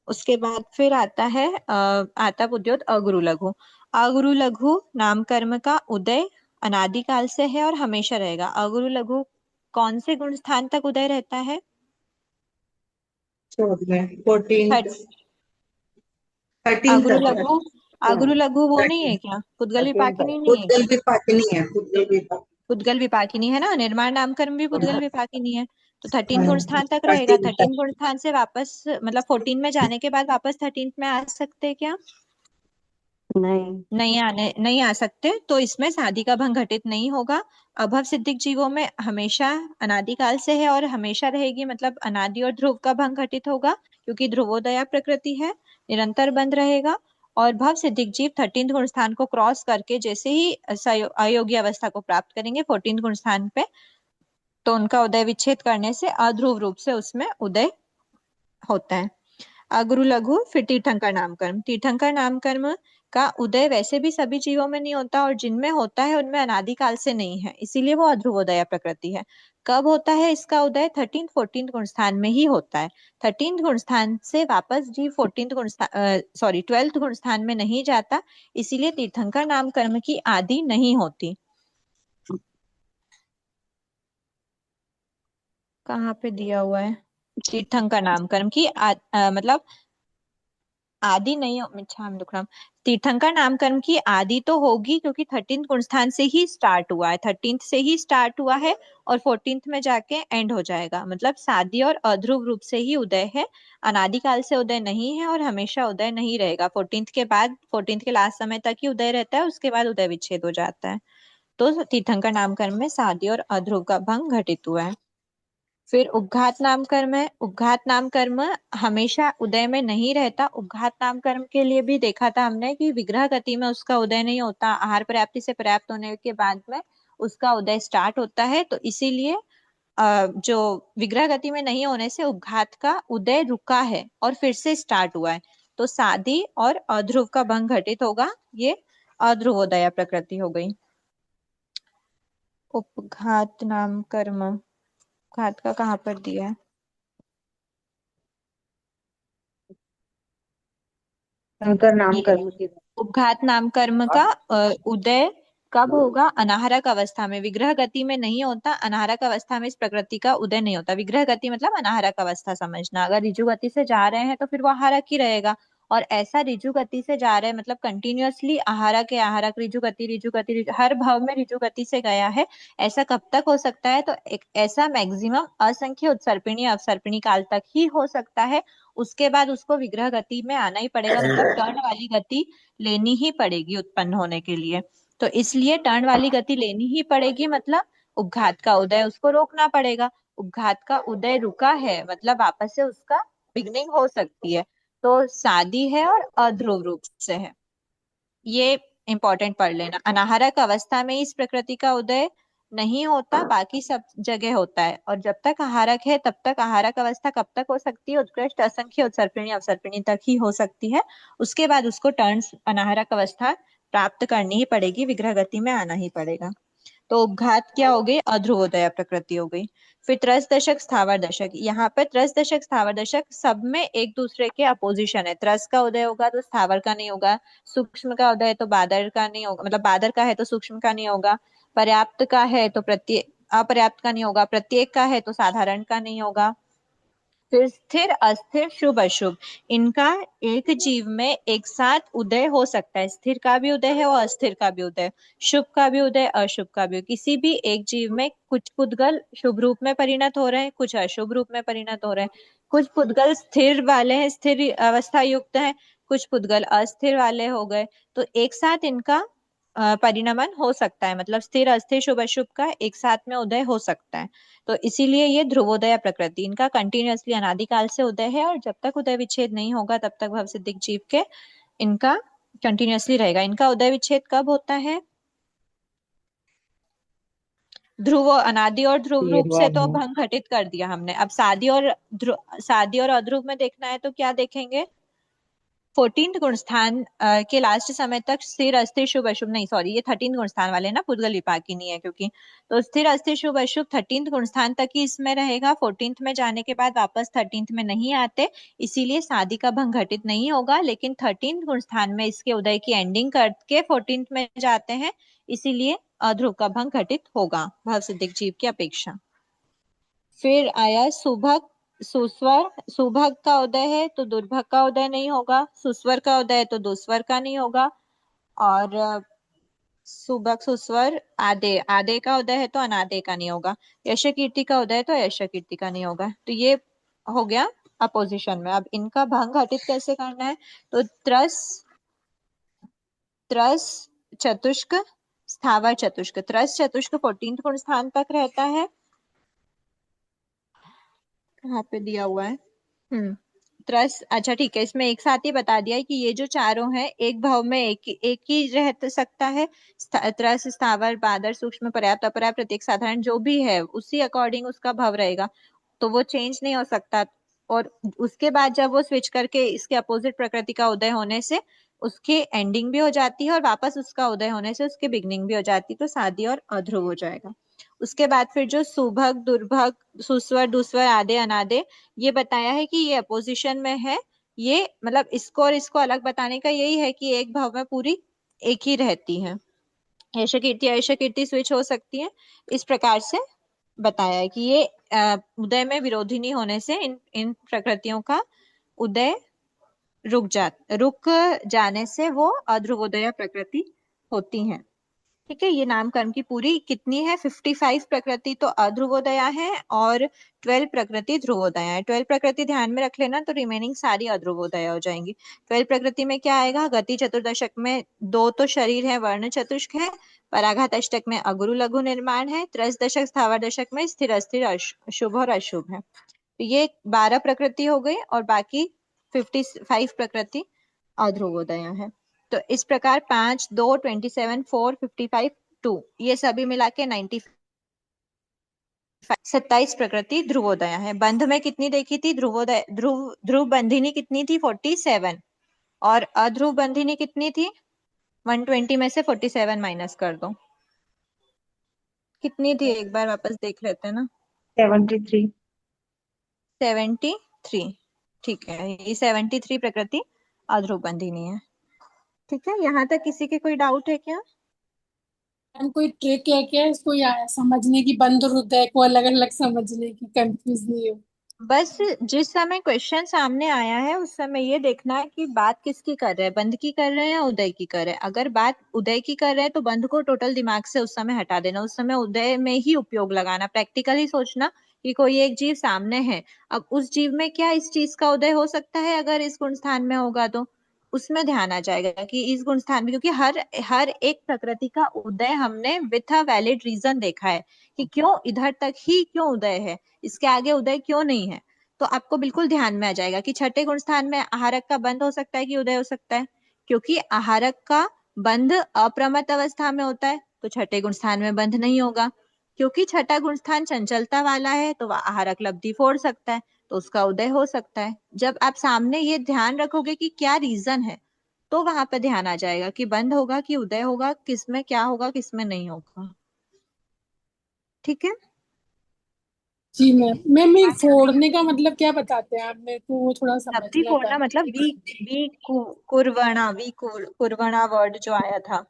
उसके बाद फिर आता है आतप उद्योत अगुरु लघु। अगुरु लघु नाम कर्म का उदय अनादिकाल से है और हमेशा रहेगा। अगुरु लघु कौन से गुण स्थान तक उदय रहता है? 14 13 अगुरु तक। लघु, अगुरु लघु वो नहीं है क्या, पुद्गल विपाकिनी नहीं है पुद्गल क्या? विपाकिनी है, पुद्गल विपाकिनी। पुद्गल विपाकिनी है ना, निर्माण नामकर्म भी पुद्गल विपाकिनी है, तो 13 गुण स्थान तक रहेगा। 13 13 गुण स्थान से वापस, मतलब 14 में जाने के बाद वापस 13 में आ सकते हैं क्या? नहीं आ सकते, तो इसमें सादि का भंग घटित नहीं होगा। अभव सिद्धिक जीवों में हमेशा अनादिकाल से है और हमेशा रहेगी, मतलब अनादि और ध्रुव का भंग घटित होगा, क्योंकि ध्रुवोदया प्रकृति है, निरंतर बंद रहेगा। और भव सिद्धिक जीव 13 गुण स्थान को क्रॉस करके जैसे ही अयोग्य अवस्था को प्राप्त करेंगे 14 गुण स्थान पे, तो उनका उदय विच्छेद करने से अध्रुव रूप से उसमें उदय होता है। अगुरु लघु, फिर तीर्थंकर नामकर्म। तीर्थंकर नामकर्म का उदय वैसे भी सभी जीवों में नहीं होता, और जिनमें होता है उनमें अनादिकाल से नहीं है, इसीलिए वो अध्रुवोदय प्रकृति है। कब होता है इसका उदय? 13th 14th गुण स्थान में ही होता है। 13th गुण स्थान से वापस जीव 14th गुण स्थान, सॉरी 12th गुण स्थान में नहीं जाता, इसीलिए तीर्थंकर नामकर्म की आदि नहीं होती। कहाँ पे दिया हुआ है? तीर्थंकर नामकर्म की मतलब आदि नहीं हो, मिच्छाम दुक्कड़म। तीर्थंकर नामकर्म की आदि तो होगी, क्योंकि 13th गुण स्थान से ही स्टार्ट हुआ है, 13th से ही स्टार्ट हुआ है और 14th में जाके एंड हो जाएगा, मतलब सादि और अध्रुव रूप से ही उदय है, अनादिकाल से उदय नहीं है और हमेशा उदय नहीं रहेगा। 14th के बाद, 14th के लास्ट समय तक ही उदय रहता है, उसके बाद उदय विच्छेद हो जाता है। तो तीर्थंकर नामकर्म में सादि और अध्रुव का भंग घटित हुआ है। फिर उपघात नाम कर्म है। उपघात नाम कर्म हमेशा उदय में नहीं रहता। उपघात नाम कर्म के लिए भी देखा था हमने कि विग्रह गति में उसका उदय नहीं होता, आहार पर्याप्ति से पर्याप्त होने के बाद में उसका उदय स्टार्ट होता है, तो इसीलिए जो विग्रह गति में नहीं होने से उपघात का उदय रुका है और फिर से स्टार्ट हुआ है, तो सादि और अध्रुव का भंग घटित होगा, ये अध्रुवोदय प्रकृति हो गई। उपघात नाम कर्म, घात का कहाँ पर दिया है? शंकर नाम ये कर्म की। उपघात नाम कर्म का उदय कब होगा? अनाहरक अवस्था में। विग्रह गति में नहीं होता, अनाहरक अवस्था में इस प्रकृति का उदय नहीं होता। विग्रह गति मतलब अनाहरक अवस्था समझना, अगर ऋजु गति से जा रहे हैं तो फिर वो आहारक ही रहेगा, और ऐसा ऋजु गति से जा रहा है, मतलब कंटिन्यूअसली आहारक है, आहारक ऋजु गति, ऋजु गति, हर भाव में ऋजु गति से गया है, ऐसा कब तक हो सकता है? तो एक ऐसा मैक्सिमम असंख्य उत्सर्पिणी अवसर्पिणी काल तक ही हो सकता है। उसके बाद उसको विग्रह गति में आना ही पड़ेगा, मतलब टर्न वाली गति लेनी ही पड़ेगी उत्पन्न होने के लिए। तो इसलिए टर्न वाली गति लेनी ही पड़ेगी, मतलब उपघात का उदय उसको रोकना पड़ेगा। उपघात का उदय रुका है मतलब वापस से उसका बिगनिंग हो सकती है, तो सादी है और अध्रुव रूप से है। ये इंपॉर्टेंट पढ़ लेना। अनाहारक अवस्था में इस प्रकृति का उदय नहीं होता, बाकी सब जगह होता है। और जब तक आहारक है तब तक आहारक अवस्था कब तक हो सकती है? उत्कृष्ट असंख्य उत्सर्पिणी अवसर्पिणी तक ही हो सकती है। उसके बाद उसको टर्न अनाहारक अवस्था प्राप्त करनी ही पड़ेगी, विग्रह गति में आना ही पड़ेगा। तो उपघात क्या हो गई? अध्रुवोदय प्रकृति हो गई। फिर त्रस दशक स्थावर दशक, यहाँ पे त्रस दशक स्थावर दशक सब में एक दूसरे के अपोजिशन है। त्रस का उदय होगा तो स्थावर का नहीं होगा, सूक्ष्म का उदय तो बादर का नहीं होगा, मतलब बादर का है तो सूक्ष्म का नहीं होगा, पर्याप्त का है तो प्रत्येक अपर्याप्त का नहीं होगा, प्रत्येक का है तो साधारण का नहीं होगा। फिर स्थिर अस्थिर शुभ अशुभ, इनका एक जीव में एक साथ उदय हो सकता है। स्थिर का भी उदय है और अस्थिर का भी उदय, शुभ का भी उदय, अशुभ का भी। किसी भी एक जीव में कुछ पुद्गल शुभ रूप में परिणत हो रहे हैं, कुछ अशुभ रूप में परिणत हो रहे हैं। कुछ पुद्गल स्थिर वाले हैं, स्थिर अवस्था युक्त है, कुछ पुद्गल अस्थिर वाले हो गए। तो एक साथ इनका परिणमन हो सकता है, मतलब स्थिर अस्थिर शुभ अशुभ का एक साथ में उदय हो सकता है। तो इसीलिए ये ध्रुवोदय प्रकृति, इनका कंटिन्यूअसली अनादिकाल से उदय है, और जब तक उदय विच्छेद नहीं होगा तब तक भवसिद्धिक जीव के इनका कंटिन्यूअसली रहेगा। इनका उदय विच्छेद कब होता है? ध्रुव अनादि और ध्रुव रूप से तो भंग घटित कर दिया हमने। अब सादी और अध्रुव में देखना है तो क्या देखेंगे? 14th गुण स्थान के लास्ट समय तक स्थिर अस्थिर शुभ अशुभ, नहीं सॉरी ये 13th गुण स्थान वाले ना, पुद्गल विपाक की नहीं है क्योंकि। तो स्थिर अस्थिर शुभ अशुभ 13th गुण स्थान तक ही इसमें रहेगा। 14th में जाने के बाद वापस 13th में नहीं आते, इसीलिए शादी का भंग घटित नहीं होगा। लेकिन 13th गुण स्थान में इसके उदय की एंडिंग करके 14th में जाते हैं, इसीलिए अध्रुव का भंग घटित होगा भवसिद्धिक जीव की अपेक्षा। फिर आया सुभग सुस्वर, सुभग का उदय है तो दुर्भग का उदय नहीं होगा, सुस्वर का उदय है तो दुस्वर का नहीं होगा, और सुभग सुस्वर आदे, आदे का उदय है तो अनादे का नहीं होगा, यश कीर्ति का उदय है तो यश कीर्ति का नहीं होगा। तो ये हो गया अपोजिशन में। अब इनका भंग घटित कैसे करना है? तो त्रस त्रस चतुष्क स्थावर चतुष्क, त्रस चतुष्क 14th गुण स्थान तक रहता है। कहाँ पे दिया हुआ है? त्रस, अच्छा ठीक है, इसमें एक साथ ही बता दिया है कि ये जो चारों हैं एक भाव में एक ही रह सकता है। त्रस स्थावर बादर सूक्ष्म पर्याप्त अपर्याप्त प्रत्येक साधारण जो भी है उसी अकॉर्डिंग उसका भाव रहेगा, तो वो चेंज नहीं हो सकता। और उसके बाद जब वो स्विच करके इसके अपोजिट प्रकृति का उदय होने से उसकी एंडिंग भी हो जाती है, और वापस उसका उदय होने से उसकी बिगनिंग भी हो जाती है, तो सादी और अध्रुव हो जाएगा। उसके बाद फिर जो सुभग दुर्भग सुस्वर दुस्वर आदे अनादे, ये बताया है कि ये अपोजिशन में है। ये मतलब इसको और इसको अलग बताने का यही है कि एक भाव में पूरी एक ही रहती है। यश कीर्ति अयश कीर्ति स्विच हो सकती है, इस प्रकार से बताया है कि ये उदय में विरोधी नहीं होने से इन प्रकृतियों का उदय रुक जाने से वो अध्रुवोदय प्रकृति होती हैं। ठीक है, ये नामकरण की पूरी कितनी है? 55 प्रकृति तो अध्रुवोदया है और 12 प्रकृति ध्रुवोदया है। 12 प्रकृति ध्यान में रख लेना, तो रिमेनिंग सारी अध्रुवोदया हो जाएंगी। 12 प्रकृति में क्या आएगा? गति चतुर्दशक में 2 तो शरीर है, वर्ण चतुष्क है, पराघात अष्टक में अगुरु लघु निर्माण है, त्रस दशक स्थावर दशक में स्थिर अस्थिर शुभ और अशुभ है। तो ये 12 प्रकृति हो गई और बाकी 55 प्रकृति अध्रुवोदया है। तो इस प्रकार 5, 2, 27, 4, 55, 2 ये सभी मिला के 95, 27 प्रकृति ध्रुवोदया है। बंध में कितनी देखी थी? ध्रुवोदय ध्रुव बंधिनी कितनी थी? 47। और अध्रुव बंधिनी कितनी थी? 120 में से 47 माइनस कर दो, कितनी थी? एक बार वापस देख लेते हैं ना। 73। 73, ठीक है, ये 73 प्रकृति अध्रुव बंधिनी है। ठीक है, यहाँ तक किसी के कोई डाउट है क्या? मैम कोई ट्रिक है क्या इसको समझने की, बंद और हृदय को अलग अलग समझने की, कंफ्यूज नहीं हो? बस जिस समय क्वेश्चन सामने आया है उस समय ये देखना है कि बात किसकी कर रहे हैं, बंध की कर रहे हैं या उदय की कर रहे हैं। अगर बात उदय की कर रहे हैं तो बंध को टोटल दिमाग से उस समय हटा देना, उस समय उदय में ही उपयोग लगाना, प्रैक्टिकली सोचना कि कोई एक जीव सामने है, अब उस जीव में क्या इस चीज का उदय हो सकता है, अगर इस गुण स्थान में होगा तो उसमें ध्यान आ जाएगा कि इस गुण स्थान में, क्योंकि हर हर एक प्रकृति का उदय हमने विथ अ वैलिड रीजन देखा है कि क्यों इधर तक ही क्यों उदय है, इसके आगे उदय क्यों नहीं है। तो आपको बिल्कुल ध्यान में आ जाएगा कि छठे गुण स्थान में आहारक का बंध हो सकता है कि उदय हो सकता है, क्योंकि आहारक का बंध अप्रमत्त अवस्था में होता है तो छठे गुण स्थान में बंध नहीं होगा। क्योंकि छठा गुण स्थान चंचलता वाला है तो वह आहारक लब्धि फोड़ सकता है तो उसका उदय हो सकता है। जब आप सामने ये ध्यान रखोगे कि क्या रीजन है तो वहां पर ध्यान आ जाएगा कि बंध होगा कि उदय होगा, किसमें क्या होगा किसमें नहीं होगा। ठीक है। जी मैम ये फोड़ने का मतलब क्या बताते हैं आप, मेरे को वो थोड़ा लब्धि समझना था। फोड़ना मतलब कुर्वणा वर्ड जो आया था,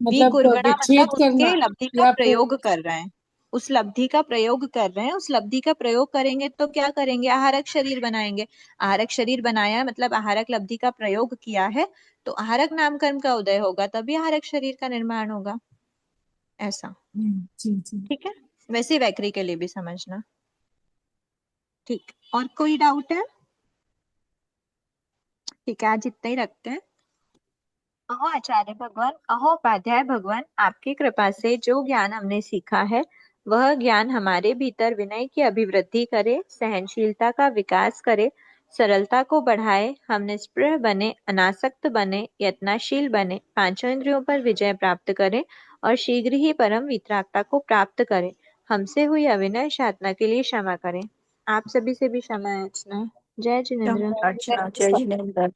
मतलब कुर्वणा मतलब विच्छेद उसके करना लब्धि का या प्रयोग कर रहे हैं, उस लब्धि का प्रयोग कर रहे हैं, उस लब्धि का प्रयोग करेंगे तो क्या करेंगे, आहारक शरीर बनाएंगे। आहारक शरीर बनाया मतलब आहारक लब्धि का प्रयोग किया है तो आहारक नाम कर्म का उदय होगा तभी आहारक शरीर का निर्माण होगा, ऐसा। जी जी। ठीक है, वैसे वैखरी के लिए भी समझना। ठीक, और कोई डाउट है? ठीक है, आज इतना ही रखते हैं। अहो आचार्य भगवान, अहो उपाध्याय भगवान, आपकी कृपा से जो ज्ञान हमने सीखा है वह ज्ञान हमारे भीतर विनय की अभिवृद्धि करे, सहनशीलता का विकास करे, सरलता को बढ़ाए, हम निष्पृह बने, अनासक्त बने, यत्नशील बने, पांचों इंद्रियों पर विजय प्राप्त करें और शीघ्र ही परम वितरागता को प्राप्त करें। हमसे हुई अविनय साधना के लिए क्षमा करें। आप सभी से भी क्षमा याचना है। जय जिनेन्द्र। अच्छा, जय जिनेन्द्र।